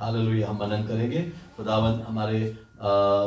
Hallelujah. हम मनन करेंगे, खुदावंद हमारे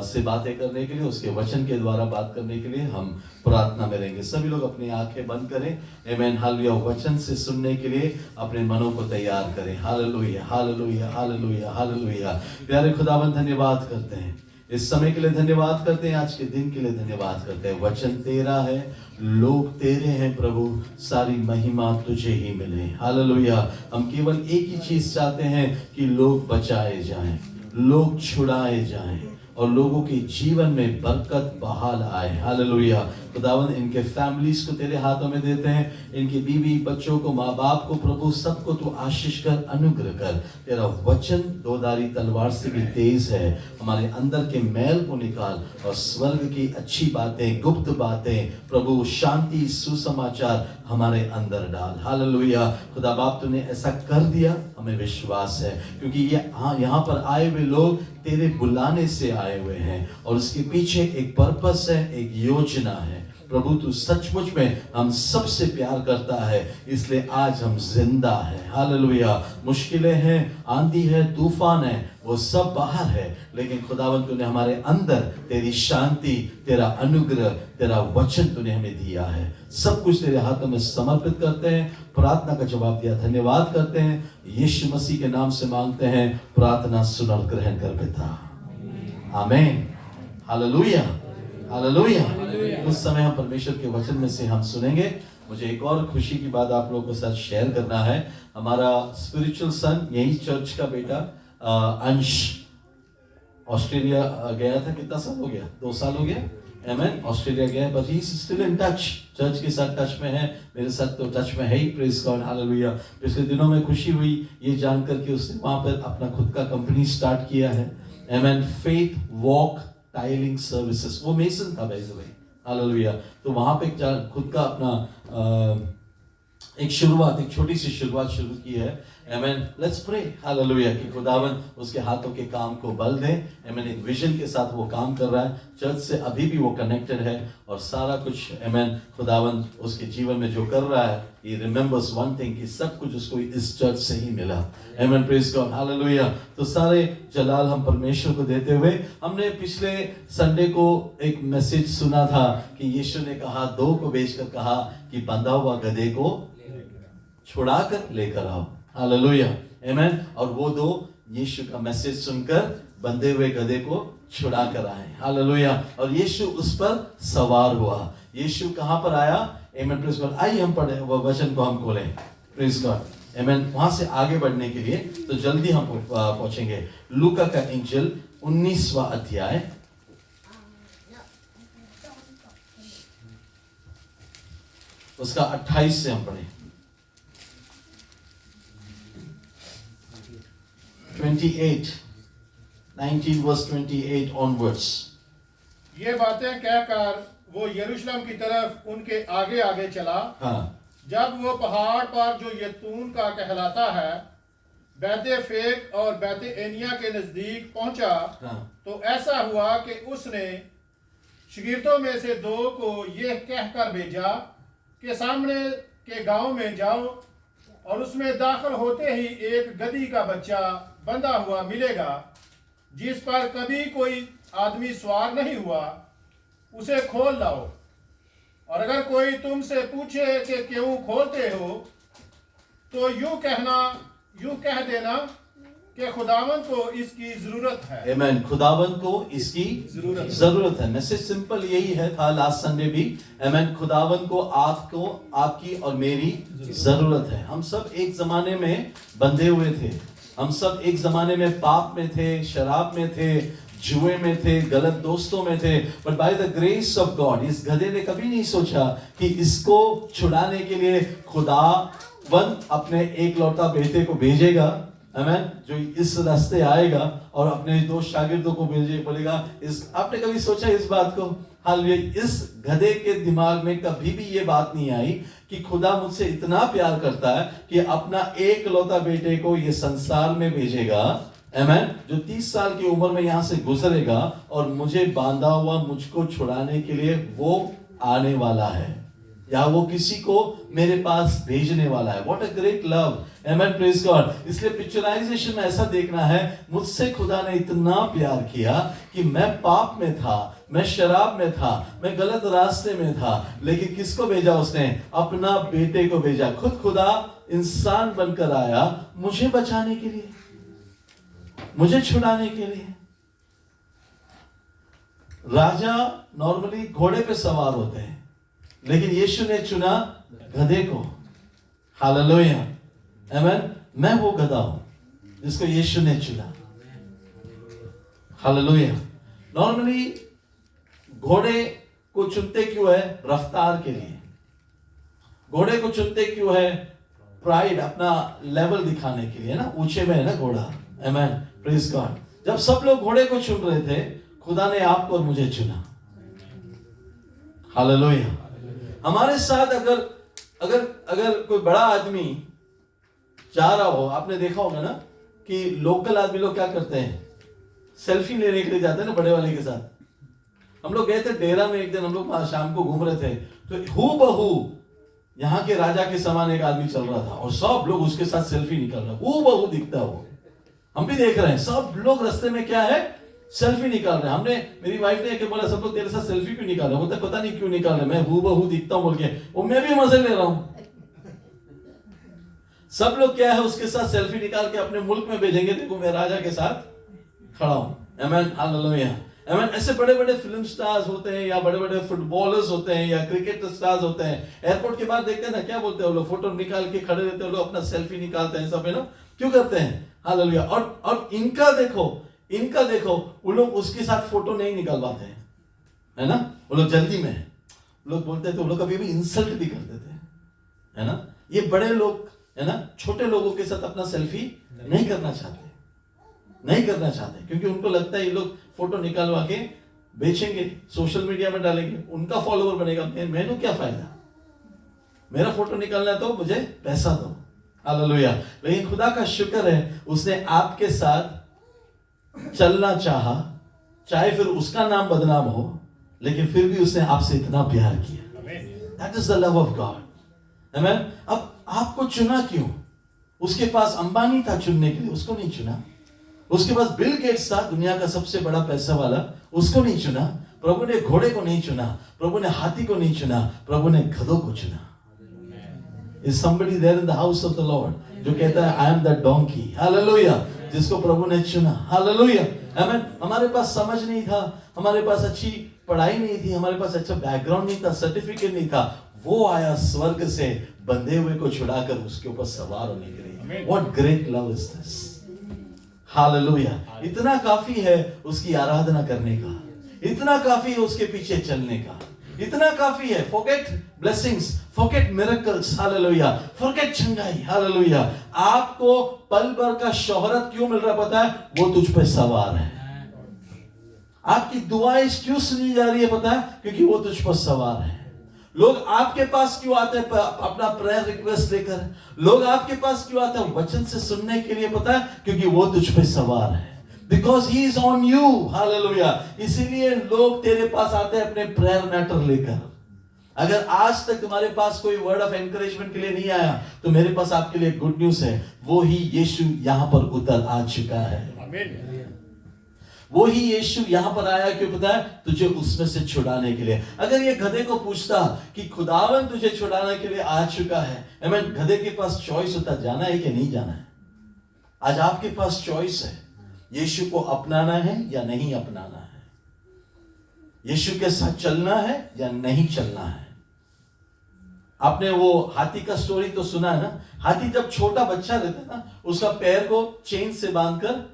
से बातें करने के लिए, उसके वचन के द्वारा बात करने के लिए हम प्रार्थना में रहेंगे। सभी लोग अपनी आंखें बंद करें। आमीन। हालेलुया। वचन से सुनने के लिए अपने मनों को तैयार करें। Hallelujah, hallelujah, hallelujah, hallelujah. प्यारे खुदावंद, धन्यवाद करते हैं इस समय के लिए, धन्यवाद करते हैं आज के दिन के लिए, धन्यवाद करते हैं। वचन तेरा है, लोग तेरे हैं प्रभु, सारी महिमा तुझे ही मिले। हालेलुया। हम केवल एक ही चीज चाहते हैं कि लोग बचाए जाएं, लोग छुड़ाए जाएं और लोगों के जीवन में बरकत बहाल आए। हालेलुया। खुदावंद, इनके फैमिलीज को तेरे हाथों में देते हैं, इनके बीवी बच्चों को, माँ बाप को प्रभु सबको तू आशीष कर, अनुग्रह कर। तेरा वचन दोधारी तलवार से भी तेज है, हमारे अंदर के मैल को निकाल और स्वर्ग की अच्छी बातें, गुप्त बातें प्रभु, शांति, सुसमाचार हमारे अंदर डाल। हालेलुया। खुदा बाप, तूने ऐसा कर दिया, हमें विश्वास है, क्योंकि ये यहाँ पर आए हुए लोग तेरे बुलाने से आए हुए हैं और उसके पीछे एक पर्पस है, एक योजना है। प्रभु, तू सचमुच में हम सबसे प्यार करता है, इसलिए आज हम जिंदा हैं। हालेलुया। मुश्किलें हैं, आंधी है, तूफान है, वो सब बाहर है, लेकिन खुदावंद तूने हमारे अंदर तेरी शांति, तेरा अनुग्रह, तेरा वचन तूने हमें दिया है। सब कुछ तेरे हाथों में समर्पित करते हैं, प्रार्थना का जवाब दिया, धन्यवाद करते हैं। यीशु मसीह के नाम से मांगते हैं, प्रार्थना सुन और ग्रहण कर पिता। आमीन। Hallelujah, hallelujah. उस समय हम परमेश्वर के वचन में से हम सुनेंगे। मुझे एक और खुशी की बात आप लोगों के साथ शेयर करना है। हमारा स्पिरिचुअल सन, यही चर्च का बेटा अंश ऑस्ट्रेलिया गया था। कितना साल हो गया? 2 साल हो गया। आमीन। ऑस्ट्रेलिया गया, but he is still in touch, church के साथ टच में है, मेरे साथ तो टच में है ही। Praise God, hallelujah. पिछले दिनों में खुशी हुई ये जानकर कि उसने वहां पर अपना खुद का कंपनी स्टार्ट किया है। आमीन। फेथ वॉक टाइलिंग सर्विसेज, वो मेसन था बाय द वे। हालेलुया। तो वहां पे खुद का अपना एक शुरुआत, एक छोटी सी शुरुआत शुरू की है। आमीन। Let's pray. हालेलुया। कि खुदावन उसके हाथों के काम को बल दे। आमीन। एक विजन के साथ वो काम कर रहा है, चर्च से अभी भी वो कनेक्टेड है और सारा कुछ आमीन खुदावन उसके जीवन में जो कर रहा है, he remembers one thing कि सब कुछ उसको इस चर्च से ही मिला। आमीन। Praise God, hallelujah. तो सारे जलाल हम परमेश्वर को देते हुए, हमने पिछले संडे को एक मैसेज सुना था कि यीशु ने कहा, 2 को भेजकर कहा कि बंधा हुआ गधे को छुड़ाकर लेकर आओ। हालेलुया। आमीन। और वो 2 यीशु का मैसेज सुनकर बंधे हुए गधे को छुड़ा कर आए। हालेलुया। और यीशु उस पर सवार हुआ। यीशु कहां पर आया? आमीन। Praise God. आइए हम पढ़े वो वचन को, हम खोलें। Praise God. आमीन। वहां से आगे बढ़ने के लिए तो जल्दी हम पहुंचेंगे। लूका का इंजिल 19वां अध्याय, उसका 28 से हम पढ़ें। 19 verse 28 onwards। ये बातें कहकर वो यरूशलेम की तरफ उनके आगे आगे चला। जब वो पहाड़ पर जो यतून का कहलाता है, बैते फेक और बैते एनिया के नजदीक पहुंचा, तो ऐसा हुआ कि उसने शागिर्दों में से 2 को यह कहकर भेजा कि सामने के गांव में जाओ और उसमें दाखिल होते ही एक गधी का बच्चा बंधा हुआ मिलेगा, जिस पर कभी कोई आदमी सवार नहीं हुआ, उसे खोल लाओ। और अगर कोई तुमसे पूछे कि क्यों खोलते हो, तो यूं कह देना कि खुदावंद को इसकी जरूरत है। आमीन। खुदावंद को इसकी जरूरत है। मैसेज सिंपल यही है था लास्ट संडे भी। आमीन। खुदावंद को आपको, आपकी और मेरी जरूरत है। हम सब एक जमाने में बंधे हुए थे, हम सब एक जमाने में पाप में थे, शराब में थे, जुए में थे, गलत दोस्तों में थे। But by the grace of God, इस गधे ने कभी नहीं सोचा कि इसको छुड़ाने के लिए खुदावंद अपने एक लौता बेटे को भेजेगा। आमीन। जो इस रास्ते आएगा और अपने 2 शागिर्दों को बोलेगा। आपने कभी सोचा इस बात को? हालेलुया। इस गधे के दिमाग में कभी भी ये बात नहीं आई कि खुदा मुझसे इतना प्यार करता है कि अपना एक लौता बेटे को ये संसार में भेजेगा। आमीन। जो 30 साल की उम्र में यहां से गुजरेगा और मुझे बांधा हुआ मुझको छुड़ाने के लिए वो आने वाला है। या वो किसी को मेरे पास भेजने वाला है। What a great love, amen, praise God. इसलिए पिक्चराइजेशन में ऐसा देखना है, मुझसे खुदा ने इतना प्यार किया कि मैं पाप में था, मैं शराब में था, मैं गलत रास्ते में था, लेकिन किसको भेजा उसने? अपना बेटे को भेजा। खुद खुदा इंसान बनकर आया मुझे बचाने के लिए, मुझे छुड़ाने के लिए। राजा नॉर्मली घोड़े पे सवार होते हैं, लेकिन यीशु ने चुना गधे को। हालेलुया, आमेन। मैं वो गधा हूं जिसको यीशु ने चुना। हालेलुया। नॉर्मली घोड़े को चुनते क्यों है? रफ्तार के लिए। घोड़े को चुनते क्यों है? प्राइड, अपना लेवल दिखाने के लिए ना, ऊंचे में है ना घोड़ा। आमेन, प्रेज गॉड। जब सब लोग घोड़े को चुन रहे थे, खुदा ने आपको और मुझे चुना। हालेलुया। हमारे साथ अगर अगर अगर कोई बड़ा आदमी जा रहा हो, आपने देखा होगा ना कि लोकल आदमी लोग क्या करते हैं? सेल्फी लेने के लिए जाते हैं ना बड़े वाले के साथ। हम लोग गए थे डेरा में एक दिन, हम लोग शाम को घूम रहे थे, तो हूबहू यहाँ के राजा के समान एक आदमी चल रहा था और सब लोग उसके साथ सेल्फी निकाल रहे, हूबहू दिखता है वो। हम भी देख रहे हैं, सब लोग रास्ते में क्या है? सेल्फी निकाल रहे हैं। हमने, मेरी वाइफ ने एक बोला, सब लोग तेरे साथ सेल्फी क्यों निकाल रहे हैं? बोलता पता नहीं क्यों निकाल रहे, मैं हूबहू दिखता हूं बोल के। वो मैं भी मजे ले रहा हूं। सब लोग क्या है, उसके साथ सेल्फी निकाल के अपने मुल्क में भेजेंगे, देखो मैं राजा के साथ खड़ा हूं। आमेन, हालेलुया, आमेन। ऐसे बड़े बड़े फिल्म स्टार्स होते हैं, या बड़े बड़े फुटबॉलर्स होते हैं, या क्रिकेट स्टार्स होते हैं, एयरपोर्ट के बाद देखते हैं ना, क्या बोलते हैं वो लोग? फोटो निकाल के खड़े रहते हैं लोग, अपना सेल्फी निकालते हैं सब, है ना? क्यों करते हैं? हालेलुया। और इनका देखो, वो लोग उसके साथ फोटो नहीं निकलवाते हैं, है ना? वो लोग जल्दी में है। लोग बोलते थे, वो लोग कभी भी इंसल्ट भी करते थे, है ना? ये बड़े लोग, है ना, छोटे लोगों के साथ अपना सेल्फी नहीं करना चाहते, क्योंकि उनको लगता है ये लोग फोटो निकालवा के बेचेंगे, सोशल मीडिया में डालेंगे, उनका फॉलोवर बनेगा, मैंने क्या फायदा? मेरा फोटो निकालना है तो मुझे पैसा दो। हालेलुया। लेकिन खुदा का शुक्र है, उसने आपके साथ चलना चाहा, चाहे फिर उसका नाम बदनाम हो, लेकिन फिर भी उसने आपसे इतना प्यार किया। That is the love of God. Amen. अब आपको चुना क्यों? उसके पास अंबानी था चुनने के लिए, उसको नहीं चुना। उसके पास बिल गेट्स था, दुनिया का सबसे बड़ा पैसा वाला, उसको नहीं चुना। प्रभु ने घोड़े को नहीं चुना, प्रभु ने हाथी को नहीं चुना, प्रभु ने गधों को चुना। Is somebody there in the house of the Lord जो कहता है I am the donkey? Hallelujah. जिसको प्रभु ने चुना। हालेलुया, आमेन। हमारे पास समझ नहीं था, हमारे पास अच्छी पढ़ाई नहीं थी, हमारे पास अच्छा बैकग्राउंड नहीं था, सर्टिफिकेट नहीं था, वो आया स्वर्ग से बंधे हुए को छुड़ाकर उसके ऊपर सवार होने के लिए। What great love is this? Hallelujah. इतना काफी है उसकी आराधना करने का, इतना काफी है उसके पीछे चलने का, इतना काफी है। Forget blessings, forget miracles, hallelujah, forget चंगाई, हालेलुया। आपको पल भर का शोहरत क्यों मिल रहा पता है? वो तुझ पे सवार है। आपकी दुआएं क्यों सुनी जा रही है पता है? क्योंकि वो तुझ पर सवार है। लोग आपके पास क्यों आते हैं अपना प्रेयर रिक्वेस्ट लेकर? लोग आपके पास क्यों आते हैं वचन से सुनने के लिए पता है? क्योंकि वो तुझ पे सवार है। Because he is on you, hallelujah. इसीलिए लोग तेरे पास आते हैं अपने प्रेयर मैटर लेकर। अगर आज तक तुम्हारे पास कोई वर्ड ऑफ एनकरेजमेंट के लिए नहीं आया, तो मेरे पास आपके लिए गुड न्यूज है, वो ही यीशु यहाँ पर उतर आ चुका है। आमीन। वो ही यीशु यहाँ पर आया क्यों पता है? तुझे उसमें से छुड़ाने के लिए। अगर ये गधे को पूछता कि खुदावन तुझे छुड़ाने के लिए आ चुका है, आमीन, गधे के पास चॉइस होता जाना है कि नहीं जाना है। आज आपके पास चॉइस है, यीशु को अपनाना है या नहीं अपनाना है, यीशु के साथ चलना है या नहीं चलना है। आपने वो हाथी का स्टोरी तो सुना है ना? हाथी जब छोटा बच्चा रहता ना, उसका पैर को चेन से बांधकर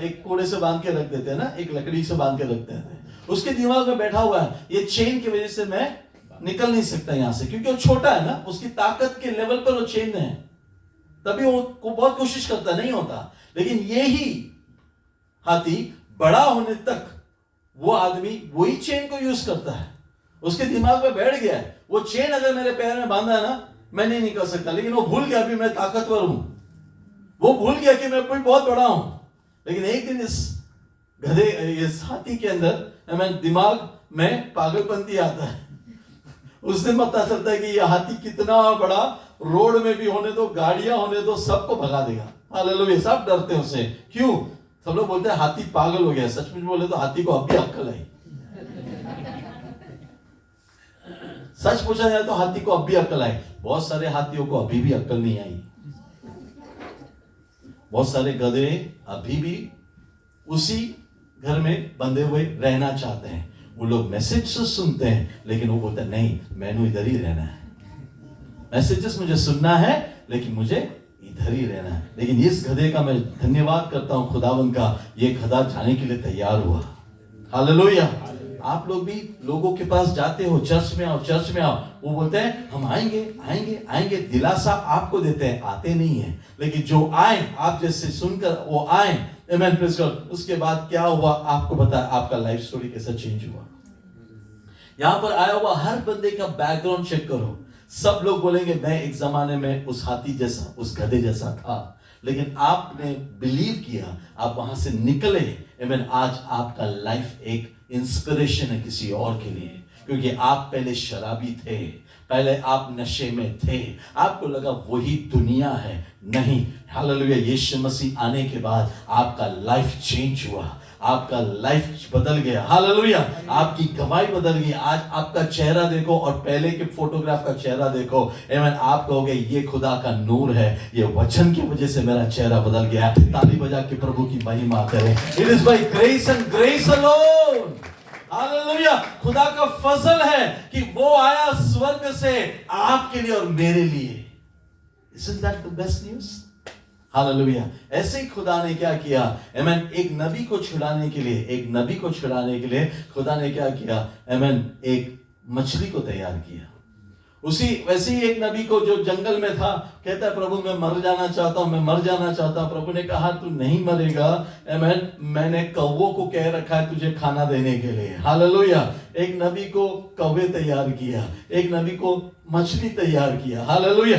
एक कोड़े से बांध के रख देते हैं ना, एक लकड़ी से बांध के रखते हैं। उसके दिमाग में बैठा हुआ है, ये चेन की वजह से मैं निकल नहीं सकता यहां से, क्योंकि वो छोटा है ना, उसकी ताकत के लेवल पर वो चेन है, तभी वो बहुत कोशिश करता, नहीं होता। लेकिन यही हाथी बड़ा होने तक वो आदमी वही चेन को यूज करता है। उसके दिमाग में बैठ गया है, वो चेन अगर मेरे पैर में बांधा है ना, मैं नहीं निकल सकता। लेकिन वो भूल गया अभी मैं ताकतवर हूं, वो भूल गया कि मैं कोई बहुत बड़ा हूं। लेकिन एक दिन इस हाथी के अंदर दिमाग में पागलपंती आता है। उस दिन पता चलता है कि ये हाथी कितना बड़ा, रोड में भी होने दो, गाड़ियां होने दो, सबको भगा देगा। हालेलुया। सब डरते हैं उससे। क्यों? सब लोग बोलते हैं हाथी पागल हो गया। सचमुच बोले तो हाथी को अब भी अक्ल आई। सच पूछा जाए तो हाथी को अब भी अक्ल आई। बहुत सारे हाथियों को अभी भी अक्ल नहीं आई। बहुत सारे गधे अभी भी उसी घर में बंधे हुए रहना चाहते हैं। वो लोग मैसेज सुनते हैं लेकिन वो बोलते हैं नहीं, मैंने इधर ही रहना है। मैसेजेस मुझे सुनना है लेकिन मुझे इधर ही रहना है। लेकिन इस गधे का मैं धन्यवाद करता हूं खुदावंद का, ये गधा जाने के लिए तैयार हुआ। हालेलुया। आप लोग भी लोगों के पास जाते हो, चर्च में आओ, चर्च में आओ, वो बोलते हैं हम आएंगे आएंगे आएंगे, दिलासा आपको देते हैं, आते नहीं है। लेकिन जो आए, आप जैसे सुनकर वो आए, आमेन, प्रेज़ गॉड, उसके बाद क्या हुआ आपको पता है, आपका लाइफ स्टोरी कैसा चेंज हुआ। यहां पर आया हुआ हर बंदे का बैकग्राउंड चेक करो। सब लोग बोलेंगे मैं एक जमाने में उस हाथी जैसा, उस गधे जैसा था, लेकिन आपने बिलीव किया, आप वहां से निकले। आमीन। आज आपका लाइफ एक इंस्पिरेशन है किसी और के लिए, क्योंकि आप पहले शराबी थे, पहले आप नशे में थे, आपको लगा वही दुनिया है। नहीं, हालेलुया, यीशु मसीह आने के बाद आपका लाइफ चेंज हुआ, आपका लाइफ बदल गया। हालेलुया, आपकी गवाही बदल गई। आज आपका चेहरा देखो और पहले के फोटोग्राफ का चेहरा देखो, आमीन, आप कहोगे ये खुदा का नूर है, ये वचन की वजह से मेरा चेहरा बदल गया। ताली बजा के प्रभु की महिमा करें। It is by grace and grace alone. Hallelujah, खुदा का फजल है कि वो आया स्वर्ग से आपके लिए और मेरे लिए। Isn't that the best news? Hallelujah. ऐसे ही खुदा ने क्या किया, आमीन, एक नबी को छुड़ाने के लिए, एक नबी को छुड़ाने के लिए खुदा ने क्या किया, आमीन, एक मछली को तैयार किया। उसी वैसे ही एक नबी को जो जंगल में था, कहता है प्रभु मैं मर जाना चाहता हूं, मैं मर जाना चाहता हूं। प्रभु ने कहा तू नहीं मरेगा, आमीन, मैंने कौवों को कह रखा है तुझे खाना देने के लिए। हालेलुया। एक नबी को कौवे तैयार किया, एक नबी को मछली तैयार किया। हालेलुया।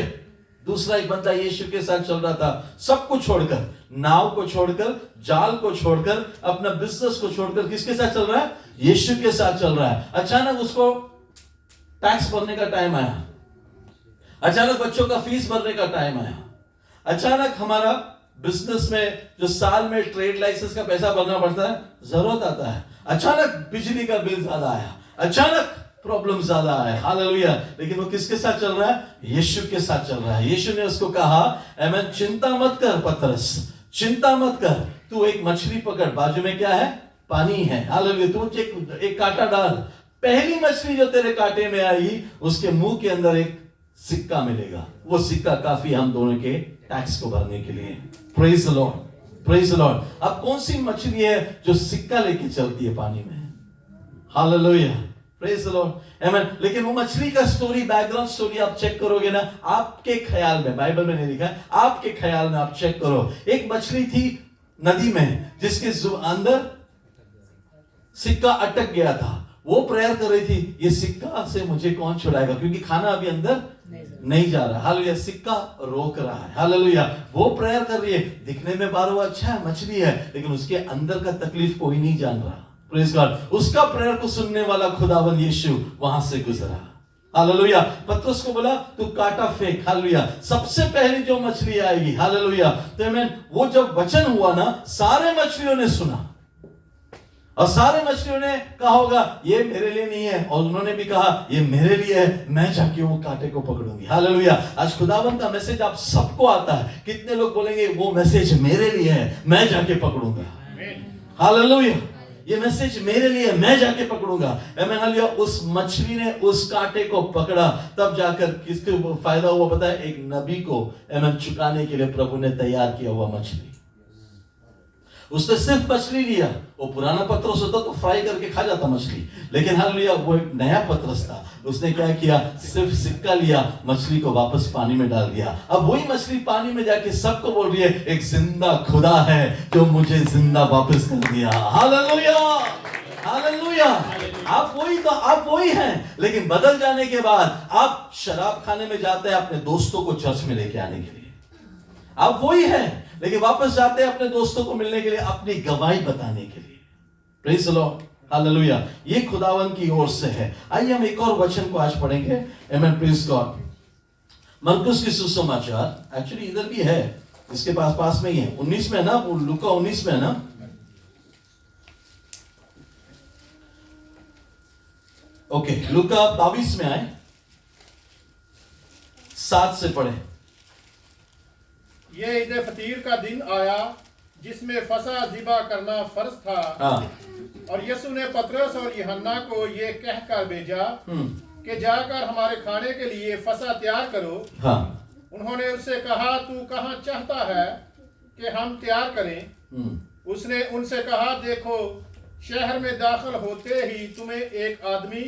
दूसरा एक बंदा यीशु के साथ चल रहा था, सब कुछ छोड़कर, नाव को छोड़कर, जाल को छोड़कर, अपना बिजनेस को छोड़कर, किसके साथ चल रहा है, यीशु के साथ चल रहा है। अचानक उसको टैक्स भरने का टाइम आया, अचानक बच्चों का फीस भरने का टाइम आया, अचानक हमारा बिजनेस में जो साल में ट्रेड लाइसेंस का पैसा भरना पड़ता है, जरूरत आता है, अचानक बिजली का बिल ज्यादा आया, अचानक प्रॉब्लम ज्यादा है। हालेलुया। लेकिन वो किसके साथ चल रहा है, यीशु के साथ चल रहा है। यीशु ने उसको कहा, आमीन, चिंता मत कर पतरस, चिंता मत कर, तू एक मछली पकड़, बाजू में क्या है, पानी है। हालेलुया। तू एक कांटा डाल, पहली मछली जो तेरे कांटे में आएगी उसके मुंह के अंदर एक सिक्का मिलेगा, वो सिक्का काफी हम दोनों के टैक्स को भरने के लिए। Praise the Lord, praise the Lord. अब कौन सी मछली है जो सिक्का लेके चलती है पानी में? हालेलुया, प्रेज द लॉर्ड, आमीन। लेकिन वो मछली का स्टोरी, बैकग्राउंड स्टोरी आप चेक करोगे ना, आपके ख्याल में, बाइबल में नहीं लिखा है, आपके ख्याल में आप चेक करो। एक मछली थी नदी में जिसके अंदर सिक्का अटक गया था। वो प्रेयर कर रही थी, ये सिक्का से मुझे कौन छुड़ाएगा, क्योंकि खाना अभी अंदर नहीं जा रहा। हालेलुया। सिक्का रोक रहा है। हालेलुया। वो प्रेयर कर रही है, दिखने में बारो अच्छा है, मछली है, लेकिन उसके अंदर का तकलीफ कोई नहीं जान रहा। Praise God. उसका प्रेयर को सुनने वाला खुदावंद यीशु वहां से गुजरा। हालेलुया। पतरस को बोला तू कांटा फेंक। हालेलुया। सबसे पहली जो मछली आएगी, हालेलुया, तो आमीन, वो जब वचन हुआ ना, सारे मछलियों ने सुना और सारे मछलियों ने कहा होगा ये मेरे लिए नहीं है, और उन्होंने भी कहा ये मेरे लिए है, मैं जाके वो कांटे को पकड़ूंगी। हालेलुया। आज खुदावंद का मैसेज आप सबको आता है। कितने लोग बोलेंगे वो मैसेज मेरे लिए है, मैं जाके पकड़ूंगा। हालेलुया। ये मैसेज मेरे लिए, मैं जाके पकड़ूंगा। आमीन। हालेलुया। उस मछली ने उस कांटे को पकड़ा, तब जाकर किसको फायदा हुआ पता है? एक नबी को आमीन चुकाने के लिए प्रभु ने तैयार किया हुआ मछली। उसने सिर्फ मछली लिया, वो पुराना पतरस होता तो फ्राई करके खा जाता मछली, लेकिन हालेलुया वो एक नया पतरस था। उसने क्या किया? सिर्फ सिक्का लिया, मछली को वापस पानी में डाल दिया। अब वही मछली पानी में जाके सबको बोल रही है एक जिंदा खुदा है जो मुझे जिंदा वापस कर दिया। Hallelujah, hallelujah. आप वही तो, आप वही हैं, लेकिन बदल जाने के बाद आप शराब खाने में जाते हैं अपने दोस्तों को चर्च में लेके आने के लिए। आप वही हैं, लेकिन वापस जाते हैं अपने दोस्तों को मिलने के लिए, अपनी गवाही बताने के लिए। Praise the lord. हालेलुया, ये खुदावन की ओर से है। आइए हम एक और वचन को आज पढ़ेंगे। आमेन, प्रेज गॉड। मरकुस की सुसमाचार, एक्चुअली इधर भी है, इसके पास में ही है, 19 में है ना, लूका 19 में है ना। ओके, लूका 22 में आए, 7 से पढ़े। ये ईद फतीर का दिन आया जिसमें फसा ज़िबा करना फर्ज था। और यीशु ने पतरस और यूहन्ना को ये कहकर भेजा कि जाकर हमारे खाने के लिए फसा तैयार करो। उन्होंने उससे कहा, तू कहाँ चाहता है कि हम तैयार करें? उसने उनसे कहा, देखो, शहर में दाखिल होते ही तुम्हें एक आदमी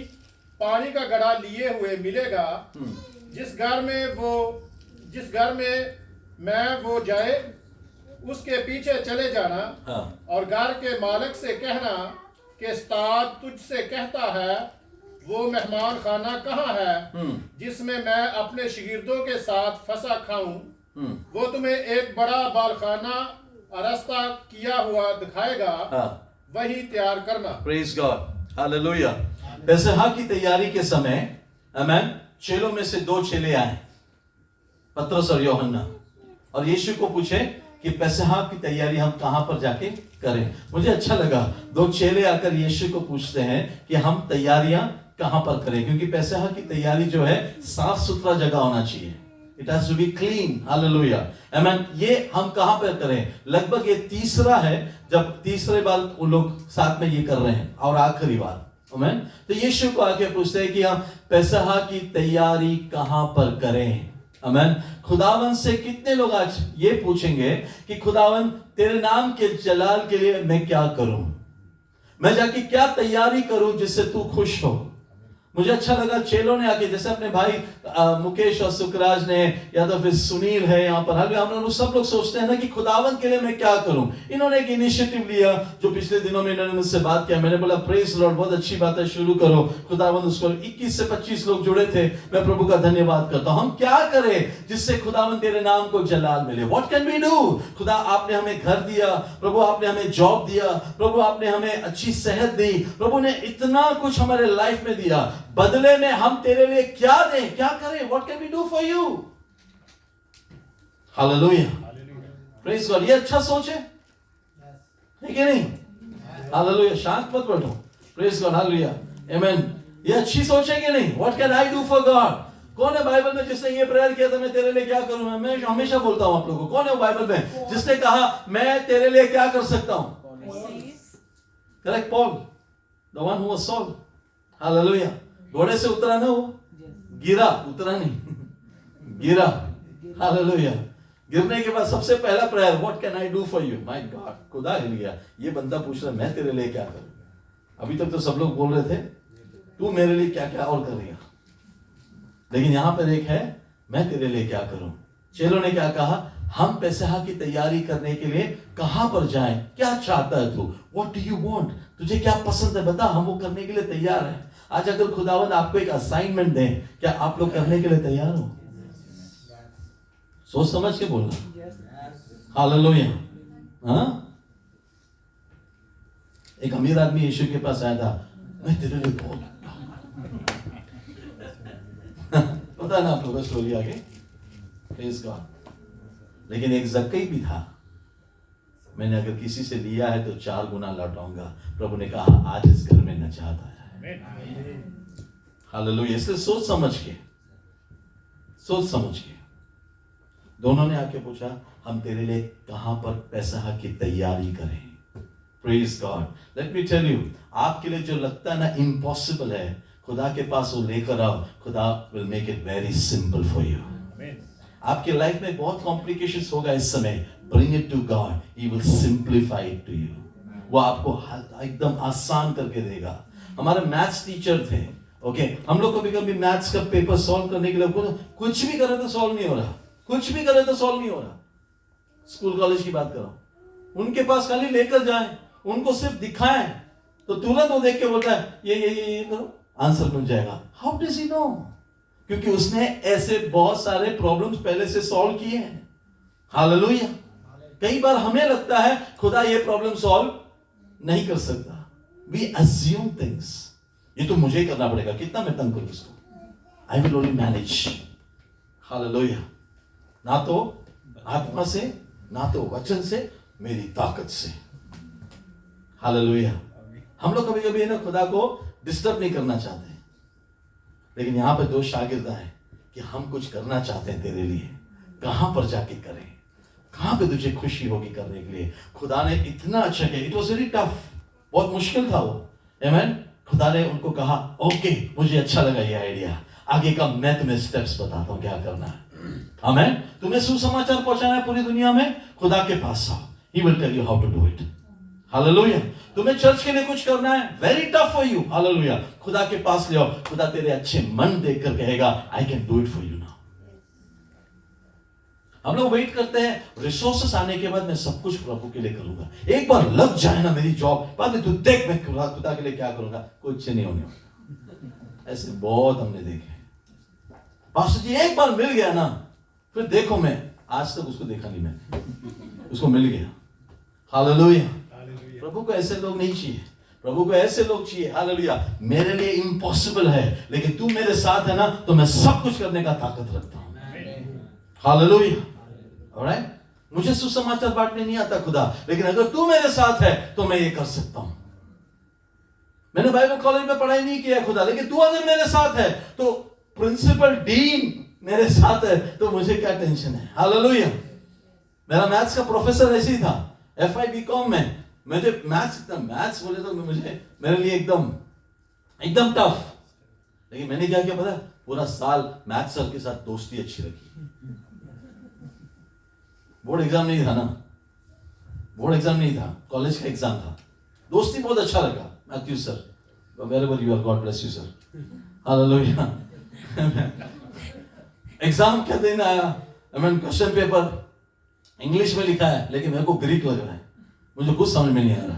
पानी का घड़ा लिए हुए मिलेगा। जिस घर में मैं वो जाए उसके पीछे चले जाना। और घर के मालिक से कहना कि उस्ताद तुझसे कहता है, वो मेहमान खाना कहाँ है जिसमें मैं अपने शागिर्दों के साथ फसा खाऊं? वो तुम्हें एक बड़ा बालखाना रास्ता किया हुआ दिखाएगा, वही तैयार करना। Praise God, hallelujah. पेसहा की तैयारी के समय आमेन, चेलों में से 2 चेले आए, पतरस और यूहन्ना, और यीशु को पूछे कि पेसहा की तैयारी हम कहां पर जाके करें। मुझे अच्छा लगा, 2 चेले आकर यीशु को पूछते हैं कि हम तैयारियां कहां पर करें, क्योंकि पेसहा की तैयारी जो है साफ सुथरा जगह होना चाहिए। It has to be clean. Hallelujah, amen. ये हम कहां पर करें? लगभग ये तीसरा है जब तीसरे बार वो लोग साथ में ये कर रहे हैं, और आखिरी बार। आमेन। तो यीशु को आके पूछते हैं कि हम पेसहा की तैयारी कहां पर करें। आमेन। खुदावन से कितने लोग आज ये पूछेंगे कि खुदावन तेरे नाम के जलाल के लिए मैं क्या करूं, मैं जाके क्या तैयारी करूं जिससे तू खुश हो। मुझे अच्छा लगा चेलों ने आके, जैसे अपने भाई मुकेश और सुखराज ने, या तो फिर सुनील है यहाँ पर, हम लोग सब लोग सोचते हैं ना कि खुदावन के लिए मैं क्या करूं। इन्होंने एक इनिशिएटिव लिया, जो पिछले दिनों में इन्होंने मुझसे बात किया। मैंने बोला प्रेज लॉर्ड, बहुत अच्छी बात है, शुरू करो। खुदावन, उसको 21 से 25 लोग जुड़े थे। मैं प्रभु का धन्यवाद करता हूं। हम क्या करें जिससे खुदावन तेरे नाम को जलाल मिले? What can we do? खुदा, आपने हमें घर दिया, प्रभु आपने हमें जॉब दिया, प्रभु आपने हमें अच्छी सेहत दी, प्रभु ने इतना कुछ हमारे लाइफ में दिया, बदले में हम तेरे लिए क्या दें, क्या करें? What can we do for you? Hallelujah. Praise God. ये अच्छा सोच है कि नहीं? Hallelujah. शांत मत बैठो। Praise God. Hallelujah. Amen. ये अच्छी सोच है कि नहीं? What can I do for God? कौन है बाइबल में जिसने ये प्रेयर किया था, मैं तेरे लिए क्या करूं? मैं हमेशा बोलता हूं आप लोगों को, कौन है बाइबल में जिसने कहा मैं तेरे लिए क्या कर सकता हूं? Correct, Paul, the one who was Saul. Hallelujah. घोड़े से उतरा ना, वो गिरा, उतरा नहीं, गिरा। हालेलुया। गिरने के बाद सबसे पहला prayer, what can I do for you? My God, खुदा हिल ये बंदा पूछ रहा है मैं तेरे लिए क्या करूं। अभी तक तो सब लोग बोल रहे थे तू मेरे लिए क्या क्या और करेगा, लेकिन यहां पर एक है, मैं तेरे लिए क्या करूं। चेलों ने क्या कहा? हम पेसहा की तैयारी करने के लिए कहां पर जाएं? क्या चाहता है तू? What do you want? तुझे क्या पसंद है, बता, हम वो करने के लिए तैयार हैं। आज अगर खुदावंद आपको एक असाइनमेंट दें, क्या आप लोग करने के लिए तैयार हो? सोच समझ के बोलना। हालेलुया। हाँ, एक अमीर आदमी यीशु के पास आया था, मैं तेरे लिए बहुत पता ना आप लोगों को स्टोरी आगे, प्रेज गॉड। लेकिन एक जक्कई भी था, मैंने अगर किसी से लिया है तो 4 गुना लौटाऊंगा। प्रभु ने कहा आज इस घर में नजात आया। हालेलुया। इसलिए सोच समझ के दोनों ने आके पूछा, हम तेरे लिए कहां पर पेसहा की तैयारी करें? Praise God. Let me tell you, आपके लिए जो लगता है ना इम्पॉसिबल है, खुदा के पास वो लेकर आओ, खुदा will make it very simple for you. आपके लाइफ में बहुत कॉम्प्लिकेशंस होगा इस समय, bring it to God, he will simplify it to you. वो आपको एकदम आसान करके देगा। हमारे मैथ्स टीचर थे, ओके, हम लोग कभी कभी मैथ्स का पेपर सॉल्व करने के लिए कुछ भी करे तो सॉल्व नहीं हो रहा, कुछ भी करे तो सॉल्व नहीं हो रहा। स्कूल कॉलेज की बात कर रहा हूं, उनके पास खाली लेकर जाएं, उनको सिर्फ दिखाएं तो तुरंत वो देख के बोलता है ये करो, आंसर मिल जाएगा। How does he know? क्योंकि उसने ऐसे बहुत सारे प्रॉब्लम्स पहले से सॉल्व किए हैं। हालेलुया। कई बार हमें लगता है खुदा ये प्रॉब्लम सॉल्व नहीं कर सकता, We assume things. ये तो मुझे ही करना पड़ेगा, कितना मैं तंग करूं इसको. I will only manage. Hallelujah. ना तो आत्मा से, ना तो वचन से, मेरी ताकत से. Hallelujah. हम लोग कभी कभी ना खुदा को डिस्टर्ब नहीं करना चाहते, लेकिन यहाँ पे दो शागिर्द है कि हम कुछ करना चाहते हैं तेरे लिए. कहां पर जाके करें, कहां पे तुझे खुशी होगी करने के लिए. खुदा ने इतना अच्छा किया. इट वॉज वेरी टफ, बहुत मुश्किल था वो. आमीन. खुदा ने उनको कहा ओके, मुझे अच्छा लगा ये आइडिया, आगे का मैं तुम्हें स्टेप्स बताता हूं क्या करना है. आमीन. तुम्हें सुसमाचार पहुंचाना है पूरी दुनिया में, खुदा के पास आओ. He will tell you how to do it. Hallelujah. तुम्हें चर्च के लिए कुछ करना है, very tough for you. Hallelujah. खुदा के पास ले आओ. खुदा तेरे अच्छे मन देखकर कहेगा I can do it for you now. हम लोग वेट करते हैं रिसोर्सेस आने के बाद मैं सब कुछ प्रभु के लिए करूंगा, एक बार लग जाए ना मेरी जॉब, बाद में तू देख मैं खुदा के लिए क्या करूंगा. कुछ नहीं होने वाला. ऐसे बहुत हमने देखे. पास्टर जी एक बार मिल गया ना, फिर देखो मैं आज तक उसको देखा नहीं, मैं उसको मिल गया. हालेलुया. प्रभु को ऐसे लोग नहीं चाहिए. प्रभु को ऐसे लोग चाहिए. हालेलुया. मेरे लिए इम्पॉसिबल है, लेकिन तू मेरे साथ है ना, तो मैं सब कुछ करने का ताकत रखता हूं. हालेलुया. ऑलराइट. मुझे सुसमाचार बांटने नहीं आता खुदा, लेकिन अगर तू मेरे साथ है तो मैं ये कर सकता हूं. मैंने बाइबल कॉलेज में पढ़ाई नहीं किया खुदा, लेकिन तू अगर मेरे साथ है तो प्रिंसिपल डीन मेरे साथ है, तो मुझे क्या टेंशन है. हालेलुया. मेरा मैथ्स का प्रोफेसर ऐसे ही था. FI BCom में मुझे मैथ्स बोले तो मुझे मेरे लिए एकदम टफ. लेकिन मैंने क्या किया पता, पूरा साल मैथ्स सर के साथ दोस्ती अच्छी रखी. बोर्ड एग्जाम नहीं था ना, बोर्ड एग्जाम नहीं था, कॉलेज का एग्जाम था. दोस्ती बहुत अच्छा लगा. Matthew sir, wherever you are, God bless you sir. Hallelujah. Exam क्या दिन आया, क्वेश्चन पेपर इंग्लिश में लिखा है, लेकिन मेरे को ग्रीक लग रहा है, मुझे कुछ समझ में नहीं आ रहा.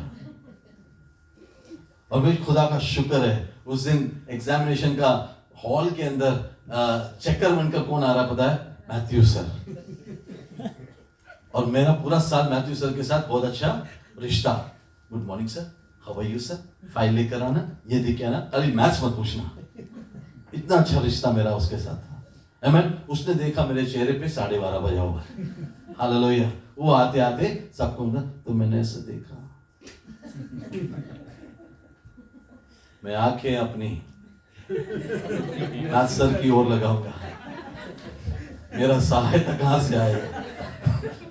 और मेरे खुदा का शुक्र है, उस दिन एग्जामिनेशन का हॉल के अंदर चक्कर बनकर कौन आ रहा पता है, मैथ्यू सर. और मेरा पूरा साल मैथ्यू सर के साथ बहुत अच्छा रिश्ता. Good morning sir, how are you sir, file लेकर आना, ये देख के आना, अरे मैथ्स मत पूछना. इतना अच्छा रिश्ता मेरा उसके साथ था. आमीन. उसने देखा मेरे चेहरे पे 12:30 बजा हुआ. हालेलुया. वो आते आते सबको ना, तो मैंने ऐसे देखा, मैं आंखें अपनी मैथ सर की ओर लगाऊंगा, मेरा सहायता कहां से आएगा.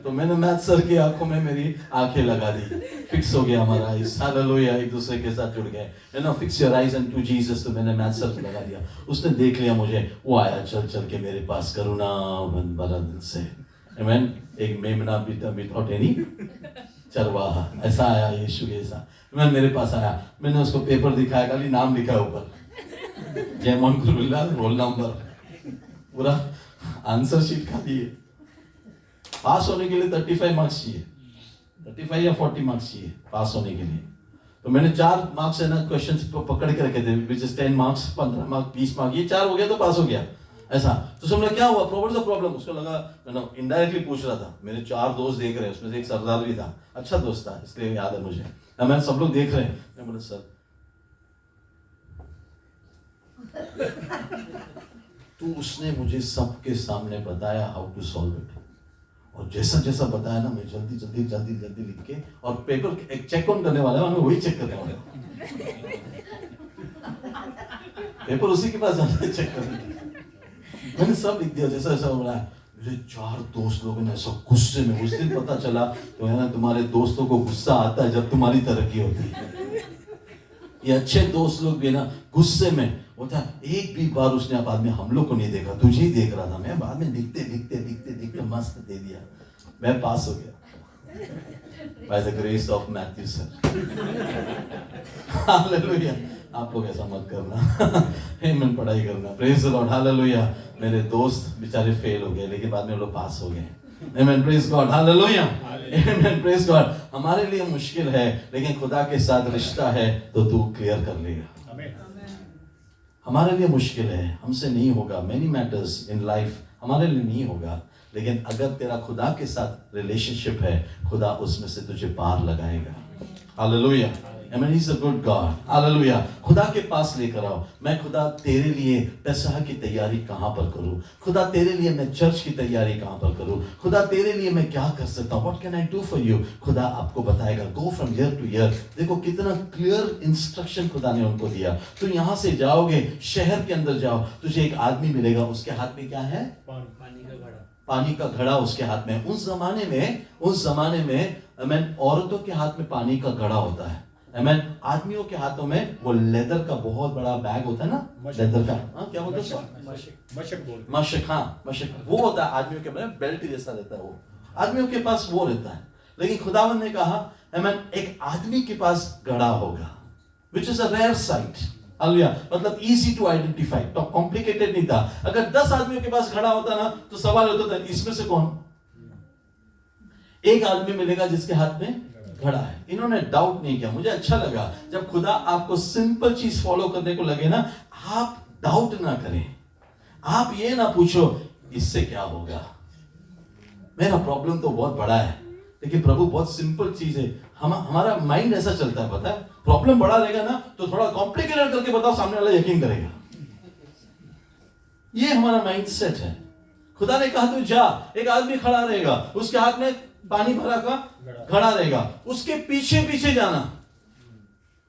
तो मैंने मैथ सर की आंखों में मेरी आंखें लगा दी. फिक्स हो गया हमारा आईज. हालेलुया. एक दूसरे के साथ जुड़ गए. You know, fix your eyes on to Jesus. तो मैंने मैथ सर को लगा दिया. उसने देख लिया मुझे, वो आया चल के मेरे पास करुणा भरा दिल से. आमीन. एक मेमना विदाउट एनी चरवाहा ऐसा आया यीशु ऐसा. मैं मेरे पास आया, मैंने उसको पेपर दिखाया, खाली नाम लिखा है ऊपर, जयमोहन कुरुल्ला, रोल नंबर, पूरा आंसर शीट खाली है. पास होने के लिए 35 मार्क्स चाहिए, 35 या 40 मार्क्स चाहिए पास होने के लिए. तो मैंने 4 मार्क्स है ना क्वेश्चंस को पकड़ के रखे थे, which is 10 marks, 15 marks, 20 marks, ये 4 हो गया तो पास हो गया ऐसा. तो समझ क्या हुआ, प्रॉब्लम. उसको लगा इनडायरेक्टली पूछ रहा था. मेरे 4 दोस्त देख रहे हैं, उसमें से एक सरदार भी था, अच्छा दोस्त था, इसलिए याद है मुझे. मैं सब लोग देख रहे हैं. मैं बोला सर तो उसने मुझे सबके सामने बताया हाउ टू सॉल्व इट. और जैसा बताया ना, मैं जल्दी लिख के, और पेपर एक चेक ऑन करने वाला है, मैं वही चेक करने वाला हूं. पेपर उसी के पास जाना है चेक करने. मैंने सब लिख दिया जैसा बोला. मेरे 4 दोस्त लोगों ने ऐसा गुस्से में, उस दिन पता चला तो है ना, तुम्हारे दोस्तों को गुस्सा आता है जब तुम्हारी तरक्की होती है. ये अच्छे दोस्त लोग भी ना गुस्से में होता है. एक भी बार उसने बाद में हम लोग को नहीं देखा, तुझे ही देख रहा था. मैं बाद में लिखते मस्त दे दिया, मैं पास हो गया by the grace of Matthew sir. Hallelujah. आप लोग ऐसा मत करना. आमीन. पढ़ाई करना. Praise the lord. हालेलुया. मेरे दोस्त बेचारे फेल हो गए, लेकिन बाद में लोग पास हो गए. आमीन. Praise God. हालेलुया. आमीन. Praise God. हमारे लिए मुश्किल है, लेकिन खुदा के साथ रिश्ता है तो तू क्लियर कर लेगा. हमारे लिए मुश्किल है, हमसे नहीं होगा. मेनी मैटर्स इन लाइफ हमारे लिए नहीं होगा, लेकिन अगर तेरा खुदा के साथ रिलेशनशिप है, खुदा उसमें से तुझे पार लगाएगा. Hallelujah. Amen. He's a good God. Hallelujah. खुदा के पास लेकर आओ। मैं खुदा तेरे लिए पेसह की तैयारी कहाँ पर करूँ? खुदा तेरे लिए मैं चर्च की तैयारी कहाँ पर करूँ? खुदा तेरे लिए मैं क्या कर सकता हूँ? What can I do for you? खुदा आपको बताएगा। Go from year to year. देखो कितना क्लियर इंस्ट्रक्शन खुदा ने उनको दिया। तो यहाँ से जाओगे, शहर के अंदर जाओ, तुझे एक आदमी मिलेगा, उसके हाथ में क्या है? पानी का घड़ा उसके हाथ में। उस जमाने में अमेन, औरतों के हाथ में पानी का घड़ा होता है। अमेन, आदमियों के हाथों में वो लेदर का बहुत बड़ा बैग होता है ना, लेदर का, क्या बोलते हैं उसको? मशक, वो होता है आदमियों के, बेल्ट जैसा रहता है वो, आदमियों के पास वो रहता है। लेकिन खुदावंद ने कहा अमेन, एक आदमी के पास घड़ा होगा, which is a rare sight. Hallelujah, मतलब इजी टू आइडेंटिफाई, तो कॉम्प्लिकेटेड नहीं था। अगर 10 आदमियों के पास खड़ा होता ना, तो सवाल होता था इसमें से कौन? एक आदमी मिलेगा जिसके हाथ में घड़ा है। इन्होंने डाउट नहीं किया। मुझे अच्छा लगा जब खुदा आपको सिंपल चीज फॉलो करने को लगे ना, आप डाउट ना करें। आप ये ना पूछो इससे क्या होगा, मेरा प्रॉब्लम तो बहुत बड़ा है, लेकिन प्रभु बहुत सिंपल चीज है। हमारा माइंड ऐसा चलता है, पता है, प्रॉब्लम बड़ा रहेगा ना तो थोड़ा कॉम्प्लिकेटेड करके बताओ, सामने वाला यकीन करेगा। ये हमारा माइंड सेट है। खुदा ने कहा तू जा, एक आदमी खड़ा रहेगा, उसके हाथ में पानी भरा का घड़ा रहेगा, उसके पीछे पीछे जाना,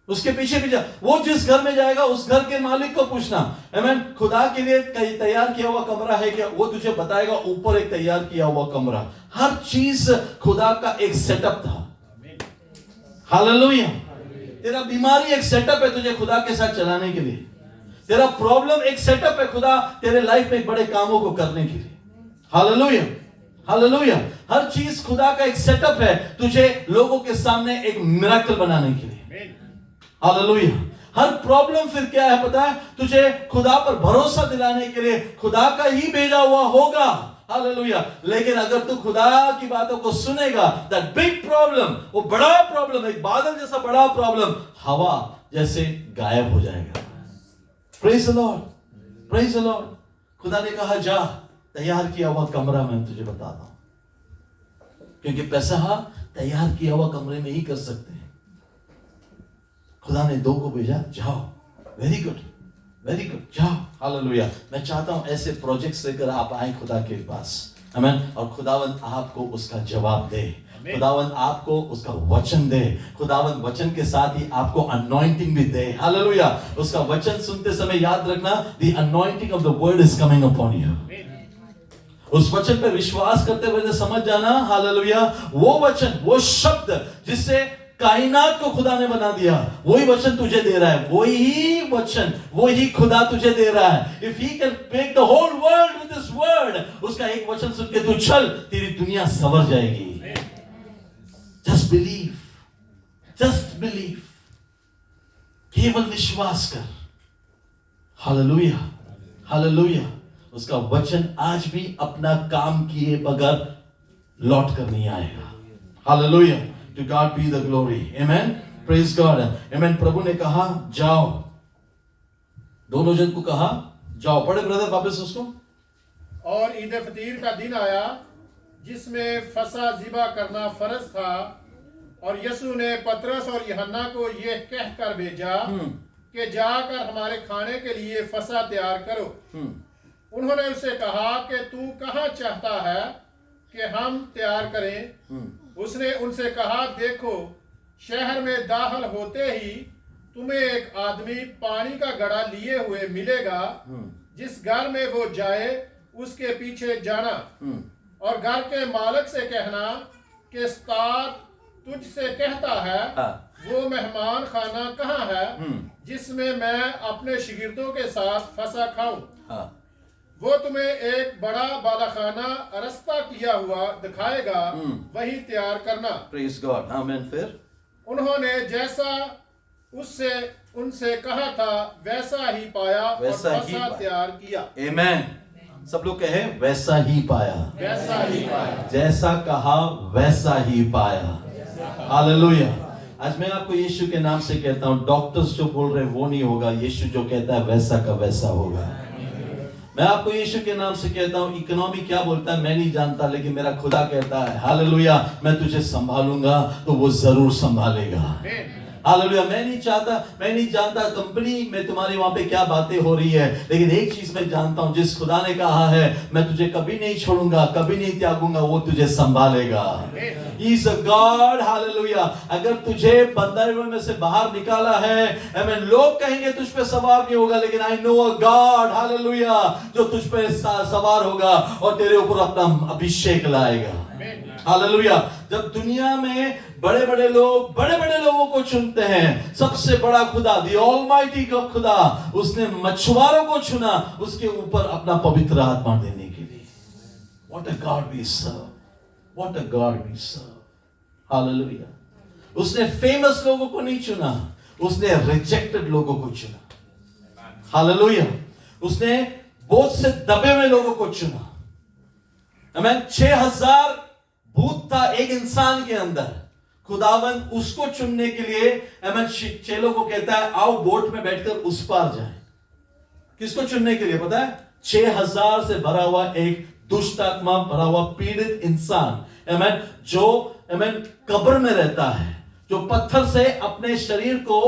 उसके पीछे पीछे। वो जिस घर में जाएगा उस घर के मालिक को पूछना, आमीन, खुदा के लिए तैयार किया हुआ कमरा है क्या? वो तुझे बताएगा, ऊपर एक तैयार किया हुआ कमरा। हर चीज खुदा का एक सेटअप था। हालेलुया। तेरा बीमारी एक सेटअप है तुझे खुदा के साथ चलाने के लिए। तेरा प्रॉब्लम एक सेटअप है खुदा तेरे लाइफ में बड़े कामों को करने के लिए। Hallelujah, hallelujah. हर चीज खुदा का एक सेटअप है तुझे लोगों के सामने एक मिरेकल बनाने के लिए। हालेलुया। हर प्रॉब्लम फिर क्या है पता है? तुझे खुदा पर भरोसा दिलाने के लिए खुदा का ही भेजा हुआ होगा। हालेलुया। लेकिन अगर तू खुदा की बातों को सुनेगा, दैट बिग प्रॉब्लम, वो बड़ा प्रॉब्लम, एक बादल जैसा बड़ा प्रॉब्लम हवा जैसे गायब हो जाएगा। Praise the Lord, praise the Lord. खुदा ने कहा जा, तैयार किया हुआ कमरा मैं तुझे बताता हूं, क्योंकि पेसह तैयार किया हुआ कमरे में ही कर सकते हैं। खुदा ने 2 को भेजा, जाओ, वेरी गुड, वेरी गुड, जाओ। हालेलुया। मैं चाहता हूं ऐसे प्रोजेक्ट्स लेकर आप आए खुदा के पास, आमीन, और खुदावंद आपको उसका जवाब दे, खुदावंद आपको उसका वचन दे, खुदावंद वचन के साथ ही आपको अनॉइंटिंग भी दे। हालेलुया। उसका वचन सुनते समय याद रखना, the anointing of the word is coming upon you. उस वचन पे विश्वास करते हुए समझ जाना, हालेलुया, वो वचन, वो शब्द जिससे कायनात को खुदा ने बना दिया, वही वचन तुझे दे रहा है, वही वचन, वही खुदा तुझे दे रहा है। If he can make the whole world with this word, उसका एक वचन सुन के तू चल, तेरी दुनिया संवर जाएगी। जस्ट बिलीव, जस्ट बिलीव, केवल विश्वास कर। Hallelujah, hallelujah. उसका वचन आज भी अपना काम किए बगैर लौट कर नहीं आएगा। Hallelujah. To God be the glory. Amen. Praise God. Amen. प्रभु ने कहा जाओ, दोनों जन को कहा जाओ। पढ़े ब्रदर वापस उसको। और ईद फतीर का दिन आया जिसमें फसा ज़िबा करना फर्ज था, और यीशु ने पतरस और यूहन्ना को यह कहकर भेजा कि जाकर हमारे खाने के लिए फसा तैयार करो। उन्होंने उससे कहा कि तू कहाँ चाहता है कि हम तैयार करें? उसने उनसे कहा, देखो, शहर में दाखिल होते ही तुम्हें एक आदमी पानी का घड़ा लिए हुए मिलेगा, जिस घर में वो जाए उसके पीछे जाना, और घर के मालिक से कहना कि उस्ताद तुझसे कहता है वो मेहमान खाना कहाँ है जिसमें मैं अपने शागिर्दों के साथ फसा खाऊं। वो तुम्हें एक बड़ा बालाखाना रास्ता किया हुआ दिखाएगा, वही तैयार करना। प्रेज गॉड, आमीन। फिर उन्होंने जैसा उससे उनसे कहा था वैसा ही पाया, वैसा और फसा तैयार किया। आमीन। सब लोग कहे वैसा ही पाया, वैसा ही पाया, जैसा कहा वैसा ही पाया। हालेलुया। आज मैं आपको यीशु के नाम से कहता हूँ, डॉक्टर्स जो बोल रहे वो नहीं होगा, यीशु जो कहता है वैसा का वैसा होगा। मैं आपको यीशु के नाम से कहता हूँ, इकोनॉमी क्या बोलता है मैं नहीं जानता, लेकिन मेरा खुदा कहता है हालेलुया, मैं तुझे संभालूंगा तो वो जरूर संभालेगा। हालेलुया। मैं नहीं जानता कंपनी में तुम्हारी वहां पे क्या बातें हो रही है, लेकिन एक चीज मैं जानता हूं, जिस खुदा ने कहा है मैं तुझे कभी नहीं छोड़ूंगा, कभी नहीं त्यागूंगा, वो तुझे संभालेगा। He is a God, hallelujah. अगर तुझे बंधुए में से बाहर निकाला है, आमीन, लोग कहेंगे तुझ पे सवार नहीं होगा, लेकिन I know a God, hallelujah, जो तुझ पे सवार होगा और तेरे ऊपर अपना अभिषेक लाएगा। हालेलुया। जब दुनिया में बड़े बड़े लोगों को चुनते हैं, सबसे बड़ा खुदा, द ऑलमाइटी का खुदा, उसने मछुआरों को चुना उसके ऊपर अपना पवित्र आत्मा देने के लिए। What a God we serve, what a God we serve. Hallelujah. उसने फेमस लोगों को नहीं चुना, उसने रिजेक्टेड लोगों को चुना। हालेलुया। उसने बहुत से दबे हुए लोगों को चुना। आमीन। 6000 भूत था एक इंसान के अंदर, खुदावन उसको चुनने के लिए आमीन चेलों को कहता है आओ बोट में बैठकर उस पार जाए। किसको चुनने के लिए पता है? 6000 से भरा हुआ एक दुष्ट आत्मा भरा हुआ पीड़ित इंसान, आमीन, जो आमीन कब्र में रहता है, जो पत्थर से अपने शरीर को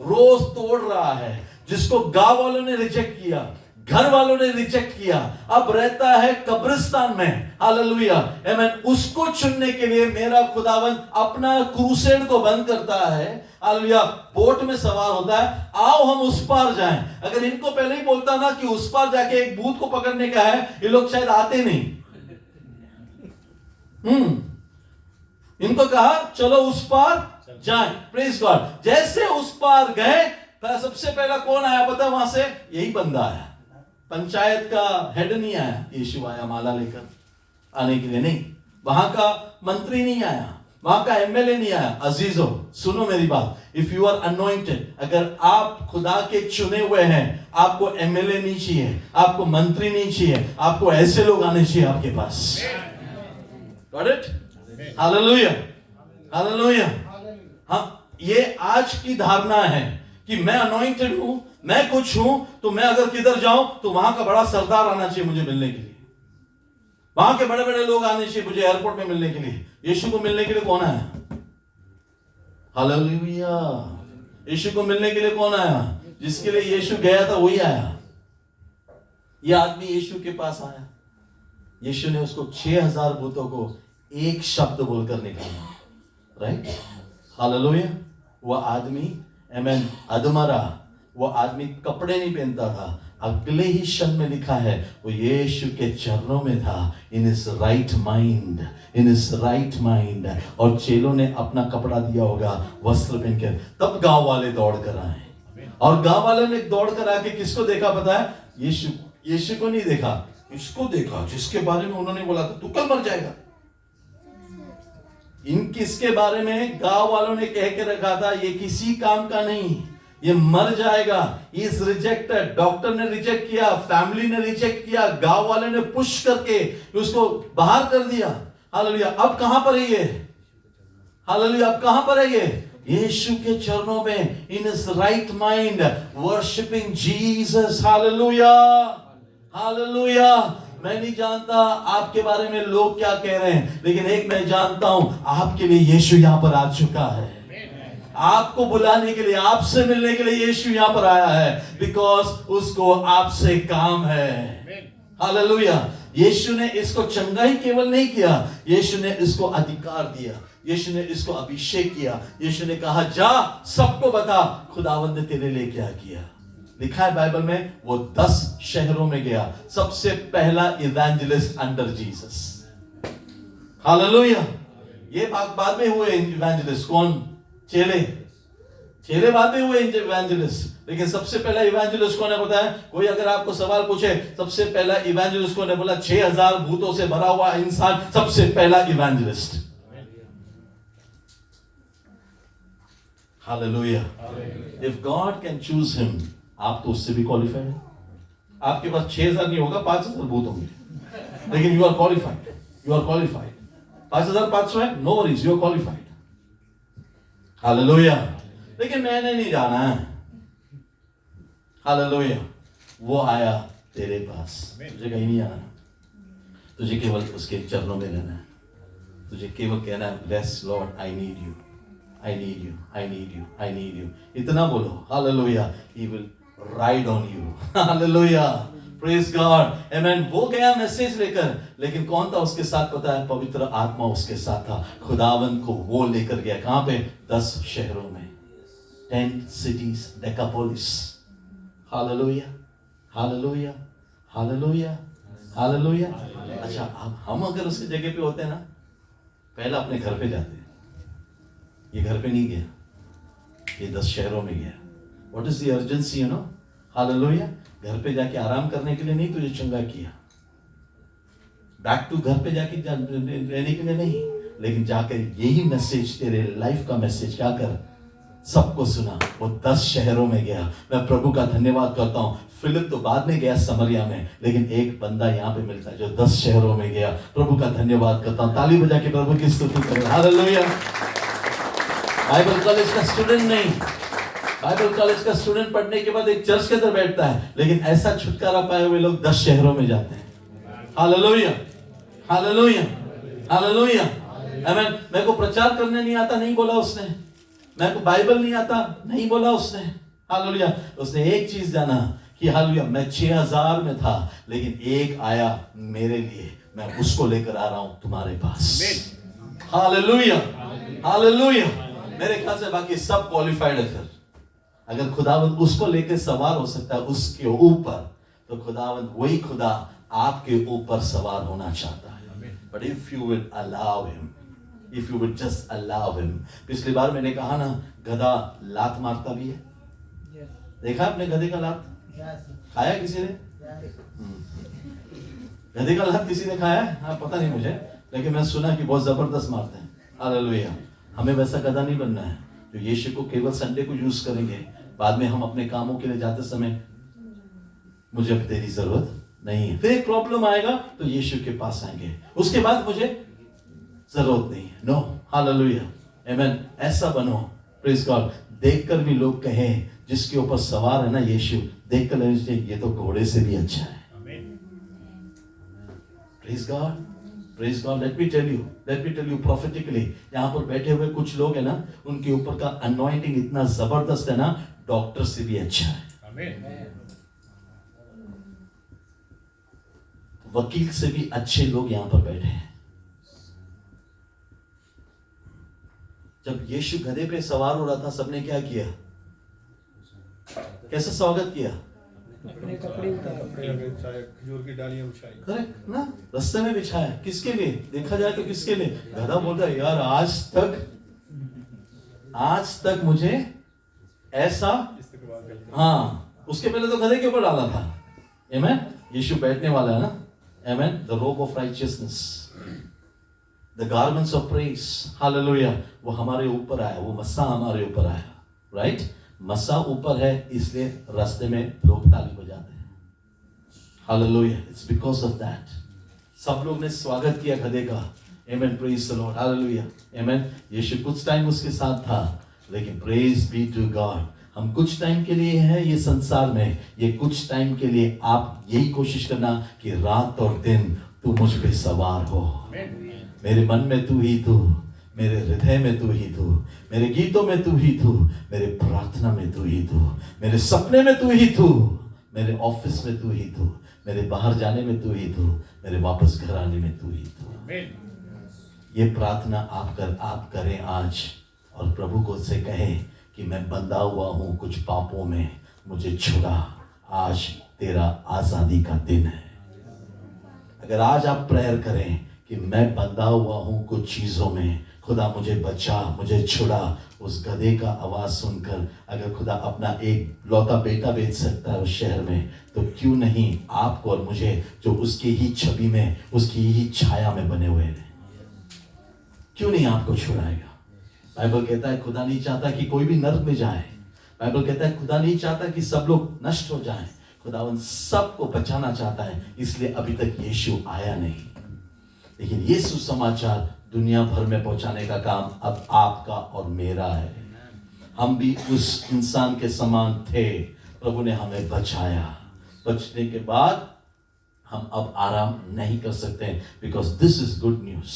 रोज तोड़ रहा है, जिसको गांव वालों ने रिजेक्ट किया, घर वालों ने रिजेक्ट किया, अब रहता है कब्रिस्तान में। हालेलुया। आमीन। उसको चुनने के लिए मेरा खुदावन अपना क्रूसेड को बंद करता है। हालेलुया। बोट में सवार होता है, आओ हम उस पार जाएं। अगर इनको पहले ही बोलता ना कि उस पार जाके एक भूत को पकड़ने का है, ये लोग शायद आते नहीं। इनको कहा चलो उस पार जाएं। Praise God. जैसे उस पार गए, सबसे पहला कौन आया पता? वहां से यही बंदा आया। पंचायत का हेड नहीं आया, यीशु आया माला लेकर आने के लिए। नहीं, वहां का मंत्री नहीं आया, वहां का एमएलए नहीं आया। अजीजों सुनो मेरी बात, इफ यू आर अनॉइंटेड, अगर आप खुदा के चुने हुए हैं, आपको एमएलए नहीं चाहिए, आपको मंत्री नहीं चाहिए, आपको ऐसे लोग आने चाहिए आपके पास। Got it? Hallelujah, hallelujah. हाँ, ये आज की धारणा है कि मैं अनॉइंटेड हूं, मैं कुछ हूं, तो मैं अगर किधर जाऊं तो वहां का बड़ा सरदार आना चाहिए मुझे मिलने के लिए, वहां के बड़े बड़े लोग आने चाहिए मुझे एयरपोर्ट में मिलने के लिए। यीशु को मिलने के लिए कौन आया? हालेलुया। यीशु को मिलने के लिए कौन आया? जिसके लिए यीशु गया था वही आया। यह आदमी यीशु के पास आया, यीशु ने उसको 6000 भूतों को एक शब्द बोलकर निकाला। राइट? हालेलुया। वह आदमी आमीन अधमरा, वो आदमी कपड़े नहीं पहनता था, अगले ही क्षण में लिखा है वो यीशु के चरणों में था, in his right mind, in his right mind. और चेलों ने अपना कपड़ा दिया होगा, वस्त्र पहनकर, तब गांव वाले दौड़ कर आए। और गांव वाले ने दौड़ कर आके किसको देखा पता है? यीशु को नहीं देखा, इसको देखा जिसके बारे में उन्होंने बोला था तू कल मर जाएगा। किसके बारे में गांव वालों ने कह के रखा था ये किसी काम का नहीं, ये मर जाएगा, इज रिजेक्टेड। डॉक्टर ने रिजेक्ट किया, फैमिली ने रिजेक्ट किया, गांव वाले ने पुश करके उसको बाहर कर दिया। हालेलुया। अब कहां पर है ये? हालेलुया। अब कहां पर है ये? यीशु के चरणों में, in his right mind, worshipping Jesus. Hallelujah, hallelujah. मैं नहीं जानता आपके बारे में लोग क्या कह रहे हैं, लेकिन एक मैं जानता हूं, आपके लिए यीशु यहां पर आ चुका है। आपको बुलाने के लिए, आपसे मिलने के लिए यीशु यहां पर आया है, बिकॉज उसको आपसे काम है। हालेलुया। यीशु ने इसको चंगाई केवल नहीं किया, यीशु ने इसको अधिकार दिया, यीशु ने इसको अभिषेक किया। यीशु ने कहा जा सबको बता खुदावंद ने तेरे लिए क्या किया। लिखा है बाइबल में, वो 10 शहरों में गया, सबसे पहला इवेंजलिस्ट अंडर जीसस। हालेलुया। ये बाद में हुए इवेंजलिस्ट, कौन? चेले बाद में हुए इवेंजलिस्ट, लेकिन सबसे पहला इवेंजलिस्ट कौन है पता है? कोई अगर आपको सवाल पूछे सबसे पहला इवेंजलिस्ट कौन है, बोला 6000 भूतों से भरा हुआ इंसान सबसे पहला evangelist. Hallelujah. If God can choose him, आप तो उससे भी क्वालिफाइड है। आपके पास 6000 नहीं होगा, 5000 भूत होंगे, लेकिन you are qualified, you are qualified. 5500 है, no worries, you are qualified. Hallelujah. लेकिन मैंने नहीं जाना है। हालेलुया। वो आया तेरे पास, तुझे कहीं नहीं आना, तुझे केवल उसके चरणों में रहना है, तुझे केवल कहना है, bless Lord I need you, I need you, I need you, I need you. इतना बोलो, hallelujah. He will ride on you. Hallelujah. Praise God. Amen. वो गया मैसेज लेकर, लेकिन कौन था उसके साथ पता है? पवित्र आत्मा उसके साथ था. खुदावन को वो लेकर गया. कहाँ पे? 10 शहरों में. 10 cities, Decapolis. Hallelujah. Hallelujah. Hallelujah. Hallelujah. अच्छा, अब हम अगर उसकी जगह पे होते हैं ना, पहले अपने घर पे जाते हैं. ये घर पे नहीं गया, ये 10 शहरों में गया. What is the urgency, you know? Hallelujah. घर पे जाके आराम करने के लिए नहीं तुझे चंगा किया. बैक टू घर पे जाके रहने के लिए नहीं, लेकिन जाकर यही मैसेज तेरे लाइफ का मैसेज क्या कर, सबको सुना. वो 10 शहरों में गया. मैं प्रभु का धन्यवाद करता हूँ. फिलिप तो बाद में गया समरिया में, लेकिन एक बंदा यहाँ पे मिलता है जो 10 शहरों में गया. प्रभु का धन्यवाद करता हूँ. ताली बजा के प्रभु की स्तुति करें. हालेलुया. बाइबल कॉलेज का स्टूडेंट नहीं, बाइबल कॉलेज का स्टूडेंट पढ़ने के बाद एक चर्च के अंदर बैठता है, लेकिन ऐसा छुटकारा पाए हुए लोग 10 शहरों में जाते हैं. हालेलुया. हालेलुया. हालेलुया. आमीन. मेरे को प्रचार करने नहीं आता, नहीं बोला उसने. मेरे को बाइबल नहीं आता, नहीं बोला उसने. हालेलुया. उसने एक चीज जाना कि हालेलुया, मैं 6000 में था, लेकिन एक आया मेरे लिए, मैं उसको लेकर आ रहा हूं तुम्हारे पास. हालेलुया. हालेलुया. मेरे ख्याल से बाकी सब क्वालिफाइड है. फिर अगर खुदावंद उसको लेकर सवार हो सकता है उसके ऊपर, तो खुदावंद वही खुदा आपके ऊपर सवार होना चाहता है. But if you will allow him, if you will just allow him. पिछली बार मैंने कहा ना, गधा लात मारता भी है. देखा आपने गधे का लात? खाया किसी ने? गधे का लात किसी ने खाया? हाँ, पता नहीं मुझे, लेकिन मैं सुना कि बहुत जबरदस्त मारते हैं. हालेलुया. हमें वैसा गधा नहीं बनना है जो यीशु को केवल संडे को यूज करेंगे, बाद में हम अपने कामों के लिए जाते समय मुझे अब तेरी जरूरत नहीं है. फिर एक प्रॉब्लम आएगा तो यीशु के पास आएंगे, उसके बाद मुझे जरूरत नहीं है. नो. हालेलुया. आमीन. ऐसा बनो. Praise God. देखकर भी लोग कहें जिसके ऊपर सवार है ना यीशु, देखकर लगने ये तो घोड़े से भी अच्छा है. Praise God. Praise God. Let me tell you prophetically, यहाँ पर बैठे हुए कुछ लोग हैं ना, उनके ऊपर का anointing इतना जबरदस्त है ना, डॉक्टर से भी अच्छा है. वकील से भी अच्छे लोग यहाँ पर बैठे हैं. जब यीशु गधे पे सवार हो रहा था, सबने क्या किया? कैसे स्वागत किया? अपने कपड़े उतारे, खजूर की डालियां बिछाई. करेक्ट ना, रास्ते में बिछाया. किसके लिए? देखा जाए तो किसके लिए? गधा बोलता है, यार आज तक मुझे ऐसा. हाँ, उसके पहले तो गधे के ऊपर डाला था. आमीन. यीशु बैठने वाला है ना. आमीन. The robe of righteousness, the garments of praise. Hallelujah. वो हमारे ऊपर आया, वो मस्सा हमारे ऊपर आया. राइट. मस्सा ऊपर है, इसलिए रास्ते में लोग ताली बजाते हैं. Hallelujah. It's because of that. सब लोग ने स्वागत किया गधे का. आमीन. Praise the lord. हालेलुया. आमीन. यीशु कुछ टाइम उसके साथ था, लेकिन प्रेज बी टू गॉड. हम कुछ टाइम के लिए हैं ये संसार में, ये कुछ टाइम के लिए. आप यही कोशिश करना कि रात और दिन तू मुझ पे सवार हो. मेरे मन में तू ही तू, मेरे हृदय में तू ही तू, मेरे गीतों में तू ही तू, मेरे प्रार्थना में तू ही तू, मेरे सपने में तू ही तू, मेरे ऑफिस में तू ही तू, मेरे बाहर जाने में तू ही तू, मेरे वापस घर आने में तू ही तू. ये प्रार्थना आप करें आज, और प्रभु को से कहें कि मैं बंधा हुआ हूँ कुछ पापों में, मुझे छुड़ा. आज तेरा आजादी का दिन है. अगर आज आप प्रेयर करें कि मैं बंधा हुआ हूँ कुछ चीजों में, खुदा मुझे बचा, मुझे छुड़ा. उस गधे का आवाज सुनकर अगर खुदा अपना एक लौता बेटा भेज सकता है उस शहर में, तो क्यों नहीं आपको और मुझे, जो उसकी ही छवि में, उसकी ही छाया में बने हुए हैं, क्यों नहीं आपको छुड़ाएगा? बाइबल कहता है खुदा नहीं चाहता कि कोई भी नर्क में जाए. बाइबल कहता है खुदा नहीं चाहता कि सब लोग नष्ट हो जाएं. खुदावन सबको बचाना चाहता है. इसलिए अभी तक यीशु आया नहीं, लेकिन ये सुसमाचार दुनिया भर में पहुंचाने का काम अब आपका और मेरा है. हम भी उस इंसान के समान थे, प्रभु ने हमें बचाया. बचने के बाद हम अब आराम नहीं कर सकते, because this is good news.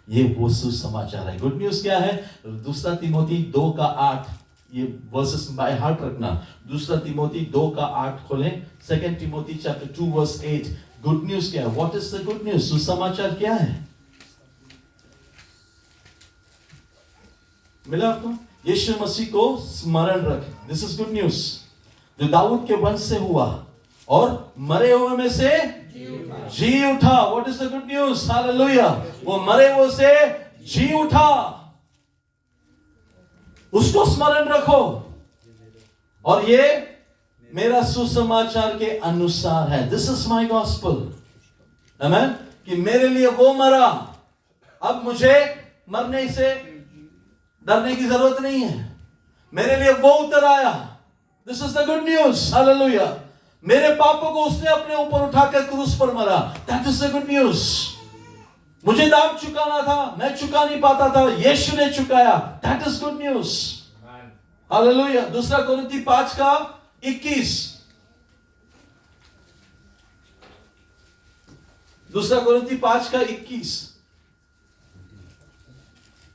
ये वो सुसमाचार है। गुड न्यूज क्या है? दूसरा तिमोथी 2:8, ये वर्सेस बाय हार्ट रखना। दूसरा तिमोथी 2:8 खोलें। Second Timothy chapter 2 verse 8। Good news क्या है? What is the good news? सुसमाचार क्या है? मिला आपको? यीशु मसीह को स्मरण रखें। दिस इज गुड न्यूज, जो दाऊद के वंश से हुआ और मरे हुए में से जी उठा। What is the good news? Hallelujah. वो मरे हुए से जी उठा, उसको स्मरण रखो। और ये मेरा सुसमाचार के अनुसार है। दिस इज माय गॉस्पेल, आमेन। कि मेरे लिए वो मरा, अब मुझे मरने से डरने की जरूरत नहीं है। मेरे लिए वो उतर आया। This is the good news, hallelujah. मेरे पापों को उसने अपने ऊपर उठाकर क्रूस पर मरा। That is the good news. मुझे दाम चुकाना था, मैं चुका नहीं पाता था, यीशु ने चुकाया। That is good news, hallelujah. दूसरा कोरिन्थी 5:21। दूसरा कोरिन्थी 5:21,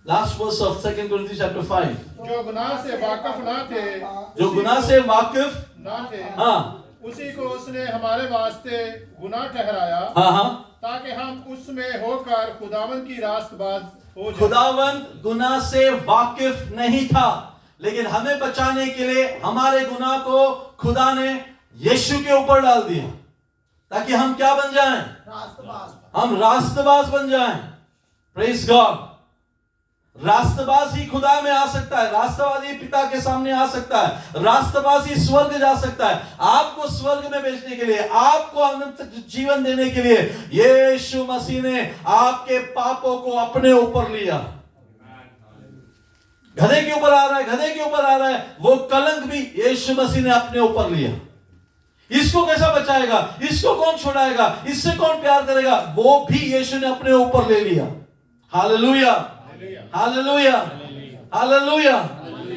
last verse of second Corinthians chapter 5। जो गुनाह से वाकिफ ना थे, जो गुनाह से वाकिफ ना थे, हाँ, उसी को उसने हमारे वास्ते गुनाह ठहराया, हाँ, हाँ, ताकि हम उसमें होकर खुदावंद की रास्तबाज हो जाएं। खुदावंद गुनाह से वाकिफ नहीं था, लेकिन हमें बचाने के लिए हमारे गुनाह को खुदा ने यीशु के ऊपर डाल दिया, ताकि हम क्या बन जाएं? हम रास्तबाज बन जाएं। Praise God. रास्तबाज ही खुदा में आ सकता है, रास्तबाज ही पिता के सामने आ सकता है, रास्तबाज ही स्वर्ग जा सकता है। आपको स्वर्ग में भेजने के लिए, आपको अनंत जीवन देने के लिए यीशु मसीह ने आपके पापों को अपने ऊपर लिया। गधे के ऊपर आ रहा है, गधे के ऊपर आ रहा है, वो कलंक भी यीशु मसीह ने अपने ऊपर लिया। इसको कैसा बचाएगा? इसको कौन छोड़ाएगा? इससे कौन प्यार करेगा? वो भी यीशु ने अपने ऊपर ले लिया। Hallelujah, hallelujah, hallelujah.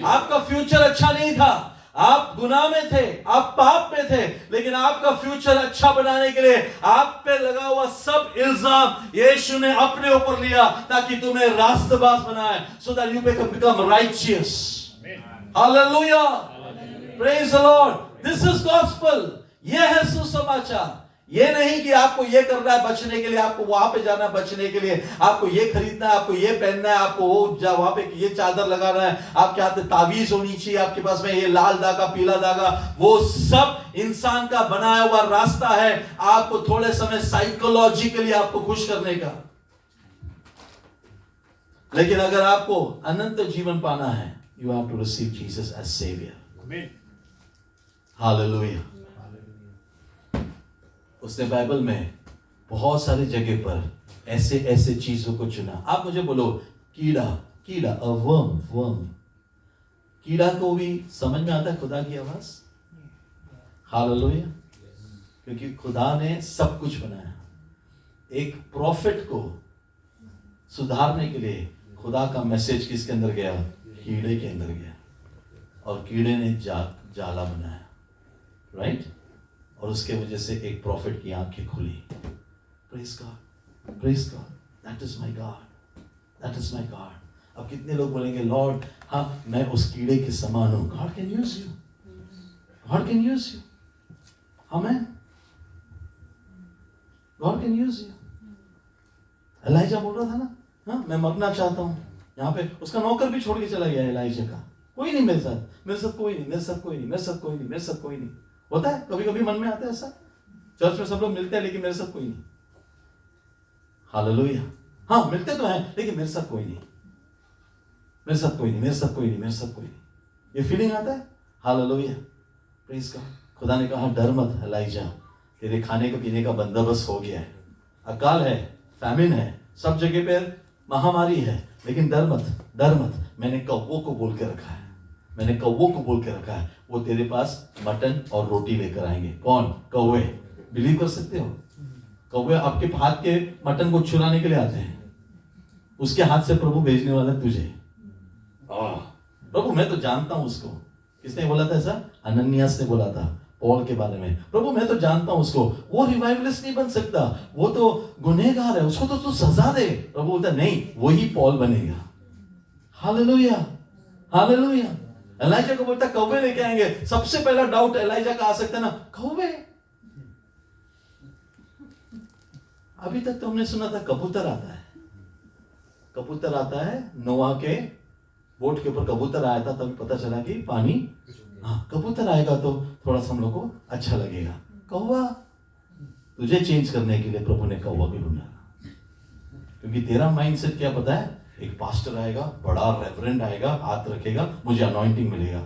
आपका फ्यूचर अच्छा नहीं था, आप गुनाह में थे, आप पाप में थे, लेकिन आपका फ्यूचर अच्छा बनाने के लिए आप पे लगा हुआ सब इल्जाम यीशु ने अपने ऊपर लिया, ताकि तुम्हें रास्तबाज बनाए, so that you become righteous. Hallelujah, praise the Lord. This is gospel. ये है सुसमाचार। ये नहीं कि आपको ये करना है बचने के लिए, आपको वहां पे जाना है बचने के लिए, आपको ये खरीदना है, आपको ये पहनना है, आपको वो वहां पे ये चादर लगाना है, आपके हाथ में तावीज होनी चाहिए, आपके पास में ये लाल धागा, पीला धागा, वो सब इंसान का बनाया हुआ रास्ता है आपको थोड़े समय साइकोलॉजिकली आपको खुश करने का। लेकिन अगर आपको अनंत जीवन पाना है, you have to receive Jesus as saviour. Hallelujah. उसने बाइबल में बहुत सारी जगह पर ऐसे ऐसे चीजों को चुना। आप मुझे बोलो, कीड़ा, कीड़ा, अ वर्म, कीड़ा को भी समझ में आता है खुदा की आवाज? हालेलुया। क्योंकि खुदा ने सब कुछ बनाया। एक प्रॉफिट को सुधारने के लिए खुदा का मैसेज किसके अंदर गया? कीड़े के अंदर गया, और कीड़े ने जाला बनाया, राइट? और उसके वजह से एक प्रॉफिट की आंखें खुली। Praise God, praise God, that is my God, that is my God. अब कितने लोग बोलेंगे, लॉर्ड हाँ मैं उस कीड़े के समान हूं। God can use you, God can use you, amen, God can use you. Elijah बोल रहा था ना, हाँ मैं मरना चाहता हूं। यहाँ पे उसका नौकर भी छोड़ के चला गया एलाइजा का, कोई नहीं मेरे साथ, मेरे साथ कोई नहीं, मेरे साथ कोई नहीं, मेरे साथ कोई नहीं, मेरे साथ कोई नहीं। होता है कभी कभी मन में आता है ऐसा, चर्च में सब लोग मिलते हैं लेकिन मेरे साथ कोई नहीं। हालेलुया। हाँ मिलते तो हैं लेकिन मेरे साथ कोई नहीं, मेरे साथ कोई नहीं, मेरे साथ कोई नहीं, मेरे साथ कोई नहीं, ये फीलिंग आता है। Hallelujah, praise God. खुदा ने कहा डर मत एलाइजा, तेरे खाने का पीने का बंदोबस्त हो गया है। अकाल है, फैमिन है, सब जगह पर महामारी है, लेकिन डर मत, डर मत। मैंने कौवों को बोल के रखा है, मैंने कौवों को बोल के रखा है, वो तेरे पास मटन और रोटी लेकर आएंगे। कौन? कौवे। बिलीव कर सकते हो? कौवे आपके हाथ के मटन को चुराने के लिए आते हैं, उसके हाथ से प्रभु भेजने वाला तुझे। प्रभु मैं तो जानता हूं उसको। किसने बोला था ऐसा? अनन्यास ने बोला था, पॉल के बारे में, प्रभु मैं तो जानता हूं उसको, वो रिवाइवलिस्ट नहीं बन सकता, वो तो गुनहगार है, उसको तो तू सजा दे। प्रभु बोलता नहीं, वही पॉल बनेगा। Hallelujah, hallelujah. एलाइजा को बोलता कौवे लेके आएंगे। सबसे पहला डाउट एलाइजा का आ सकता है ना, कौवे। अभी तक तो हमने सुना था कबूतर आता है, कबूतर आता है। नोआ के बोट के ऊपर कबूतर आया था, तभी पता चला कि पानी, हाँ कबूतर आएगा तो थोड़ा सा हम लोग को अच्छा लगेगा। कौवा, तुझे चेंज करने के लिए प्रभु ने कौवा भी ढूंढा, क्योंकि तेरा माइंडसेट क्या पता है, एक पास्टर आएगा, बड़ा रेवरेंड आएगा, हाथ रखेगा, मुझे अनॉइंटिंग मिलेगा।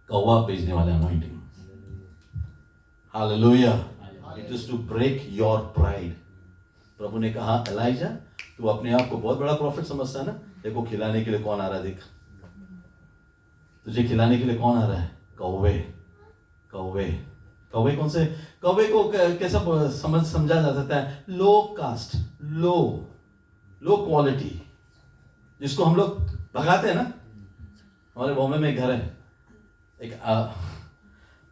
कौवा भेजने वाला anointing. Hallelujah. It is to break your pride. प्रभु ने कहा एलाइजा तू अपने आप को बहुत बड़ा प्रॉफिट समझता है ना, देखो खिलाने के लिए कौन आ रहा है, देख तुझे खिलाने के लिए कौन आ रहा है, कौवे। कौवे, कौवे कौन से, कौवे को कैसा समझा जा सकता है, लो कास्ट, लो क्वालिटी, जिसको हम लोग भगाते हैं ना। हमारे बॉम्बे में एक घर है, एक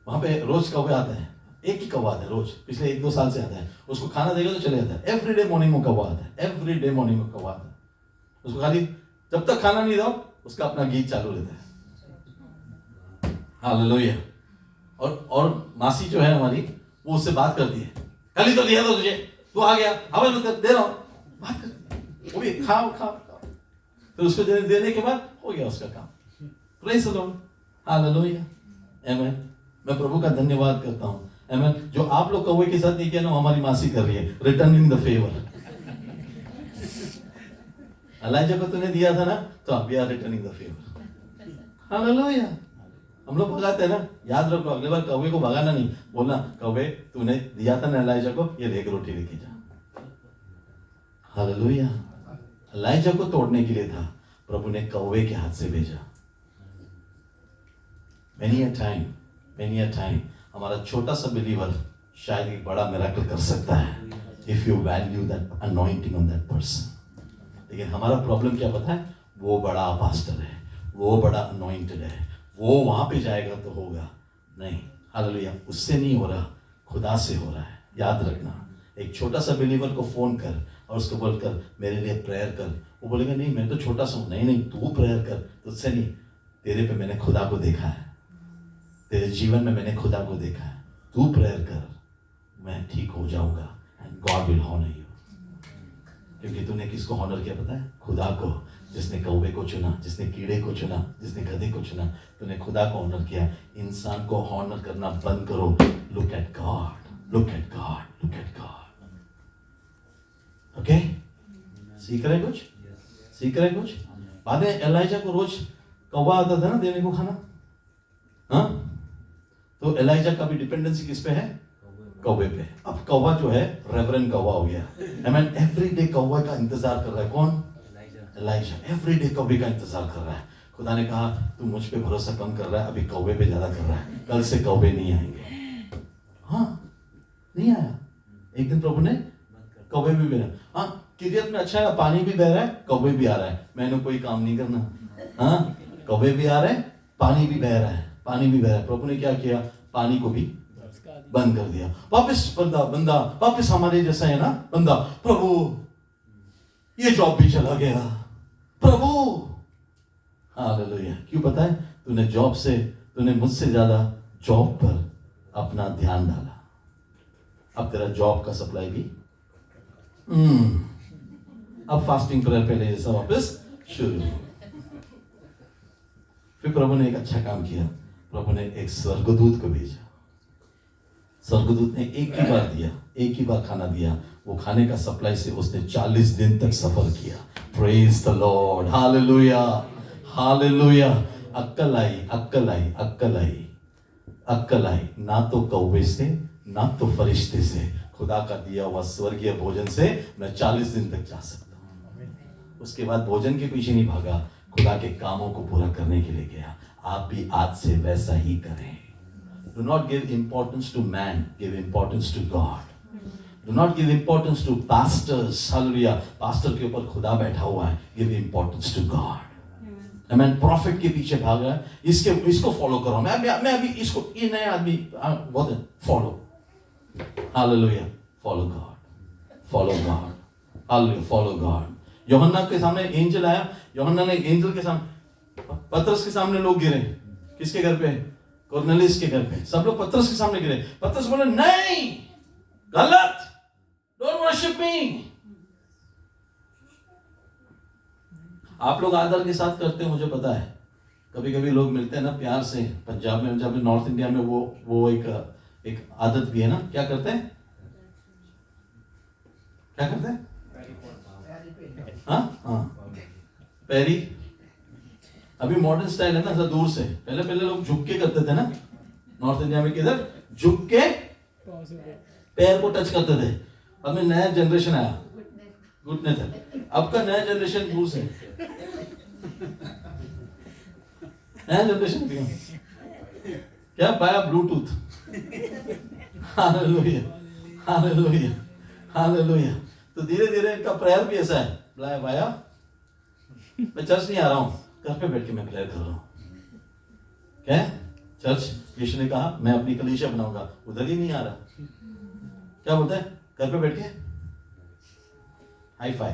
वहां पे रोज कौवे आते हैं, एक ही कौवा आता है रोज, पिछले 1-2 साल से आता है। उसको खाना देगा तो चले जाता है। एवरीडे मॉर्निंग में कौवा आता है, एवरीडे मॉर्निंग में कौवा आता है। उसको खाली जब तक खाना नहीं दो उसका अपना गीत चालू रहता है। हालेलुया। और मासी जो है हमारी, वो उससे बात करती है, कल ही तो दिया था तुझे, तू आ गया, आवाज मत कर, दे रहा हूं, बात करती है वो भी, खाओ खाओ खाओ। तो उसको देने के बाद हो गया उसका काम। प्रेज़ द लॉर्ड, हालेलुया, आमेन। मैं प्रभु का धन्यवाद करता हूं, आमेन। जो आप लोग कौवे के साथ नहीं किया ना, हमारी मासी कर रही है, रिटर्निंग द फेवर। एलाइजा को तूने दिया था ना, तो we are returning the favour. Hallelujah. हम लोग भगाते हैं ना, याद रखो अगली बार कौवे को भगाना नहीं, बोलना कौवे तूने दिया था ना एलाइजा को, ये ले रोटी लेके जा। हालेलुया। एलाइजा को तोड़ने के लिए था, प्रभु ने कौवे के हाथ से भेजा। Many a time हमारा छोटा सा बिलीवर शायद एक बड़ा मिराकल कर सकता है, if you value that anointing on that person। लेकिन हमारा प्रॉब्लम क्या पता है, वो बड़ा पास्टर है, वो बड़ा अनॉइंटेड है, वो वहां पे जाएगा तो होगा नहीं। हालेलुया। उससे नहीं हो रहा, खुदा से हो रहा है। याद रखना, एक छोटा सा बिलीवर को फोन कर और उसको बोलकर मेरे लिए प्रेयर कर, वो बोलेगा नहीं मैं तो छोटा सा हूं, नहीं तू प्रेयर कर, तुझसे नहीं, तेरे पे मैंने खुदा को देखा है, तेरे जीवन में मैंने खुदा को देखा है, तू प्रेयर कर, मैं ठीक हो जाऊंगा, and God will honour you. क्योंकि तूने किसको हॉनर किया पता है, खुदा को, जिसने कौवे को चुना, जिसने कीड़े को चुना, जिसने गधे को चुना, तूने खुदा को ऑनर किया। इंसान को हॉनर करना बंद करो। Look at God, look at God, look at God. Okay, सीख रहे कुछ, सीख रहे कुछ। बाद में एलाइजा को रोज कौवा आता था ना देने को खाना, हाँ, तो एलाइजा का भी डिपेंडेंसी किस पे है, कौवे पे। अब कौवा जो है रेवरेंड कौवा हो गया। आमीन। एवरी डे कौवे का इंतजार कर रहा है, कौन, एलाइजा। एवरी डे कौवे का इंतजार कर रहा है। खुदा ने कहा तू मुझ पे भरोसा कम कर रहा है, अभी कौवे पे ज्यादा कर रहा है, कल से कौवे नहीं आएंगे। हाँ, नहीं आया। एक दिन प्रभु ने कौवे भी भेजा। हाँ, किरियत में अच्छा है, पानी भी बह रहा है, कौवे भी आ रहा है, मैंने कोई काम नहीं करना। हाँ, कौवे भी आ रहे हैं, पानी भी बह रहा है, पानी भी बह रहा है। प्रभु ने क्या किया, पानी को भी बंद कर दिया। वापस बंदा वापस हमारे जैसा है ना बंदा, प्रभु ये जॉब भी चला गया, प्रभु। हालेलुया। क्यों पता है, तूने जॉब से, तूने मुझसे ज्यादा जॉब पर अपना ध्यान डाला। अब तेरा जॉब का सप्लाई भी अब फास्टिंग प्रेयर पहले जैसा वापस शुरू। फिर प्रभु ने एक अच्छा काम किया, प्रभु ने एक स्वर्गदूत को भेजा। स्वर्गदूत ने एक ही बार दिया, एक ही बार खाना दिया, वो खाने का सप्लाई से उसने 40 दिन तक सफर किया। Praise the lord, hallelujah, hallelujah. अक्कल आई, अक्कल आई, अक्कल आई, अक्कल आई, ना तो कौवे से, ना तो फरिश्ते से, खुदा का दिया हुआ स्वर्गीय भोजन से मैं 40 दिन तक जा सकता हूँ। उसके बाद भोजन के पीछे नहीं भागा, खुदा के कामों को पूरा करने के लिए गया। आप भी आज से वैसा ही करें। Do not give importance to man, give importance to God. Do not give importance to pastors. Hallelujah. Pastor के ऊपर खुदा बैठा हुआ है, give importance to God. Amen, profit के पीछे भाग रहा है, इसको फॉलो करो, मैं अभी इसको, ये नया आदमी बहुत follow, hallelujah, follow God, hallelujah, follow God. यूहन्ना के सामने एंजल आया, यूहन्ना ने एंजल के सामने, पतरस के सामने लोग गिरे, किसके घर पे? कुरनेलियुस के घर पे। सब लोग पतरस के सामने गिरे। पतरस बोले नहीं, गलत, डोंट वर्शिप मी। आप लोग आदर के साथ करते हो, मुझे पता है। कभी कभी लोग मिलते हैं ना प्यार से, पंजाब में, नॉर्थ इंडिया में वो एक आदत भी है ना, क्या करते हैं? हाँ, पैरी। अभी मॉडर्न स्टाइल है ना, सर दूर से। पहले लोग झुक के करते थे ना, नॉर्थ इंडिया में किधर झुक के पैर को टच करते थे। अब में नया जनरेशन आया, घुटने तक। अब का नया जनरेशन दूर से, नया जनरेशन क्या पाया? ब्लूटूथ। Hallelujah, hallelujah, hallelujah. तो धीरे धीरे इनका प्रेयर भी ऐसा है, बुलाया भाया, मैं चर्च नहीं आ रहा हूं, घर पे बैठ के मैं प्रेयर कर रहा हूं। क्या चर्च? यीशु ने कहा मैं अपनी कलीसिया बनाऊंगा, उधर ही नहीं आ रहा। क्या बोलता है? घर पे बैठ के हाई फाई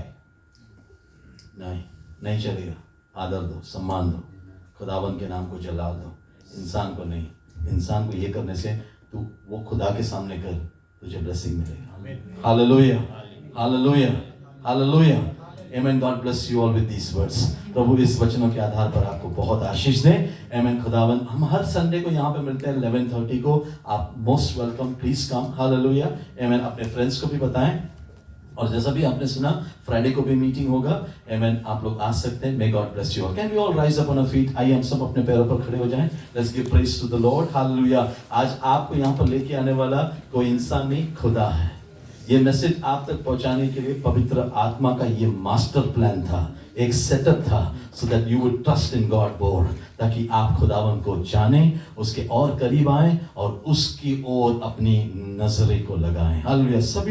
नहीं चलेगा। आदर दो, सम्मान दो, खुदावन के नाम को जलाल दो, इंसान को नहीं। इंसान को ये करने से तू वो खुदा के सामने कर, तुझे ब्लेसिंग मिलेगा। Hallelujah, hallelujah, hallelujah. Amen. God bless you all with these words. प्रभु इस वचनों के आधार पर आपको बहुत आशीष दे। आमेन। खुदावन, हम हर संडे को यहाँ पे मिलते हैं 11:30 को। आप most welcome, please come. Hallelujah. Amen. अपने फ्रेंड्स को भी बताएं, और जैसा भी आपने सुना फ्राइडे को भी मीटिंग होगा। आमेन। आप लोग आ सकते हैं। May God bless you all. Can we all rise up on our feet? आइए हम सब अपने पैरों पर खड़े हो जाएं। Let's give praise to the lord. Hallelujah. आज आपको यहाँ पर लेके आने वाला कोई इंसान नहीं, खुदा है। ये मैसेज आप तक पहुंचाने के लिए पवित्र आत्मा का ये मास्टर प्लान था, एक सेटअप था, so that you would trust in God more, ताकि आप खुदावन को जानें, उसके और करीब आएं और उसकी ओर अपनी नजरें को लगाएं। हालेलुया। सभी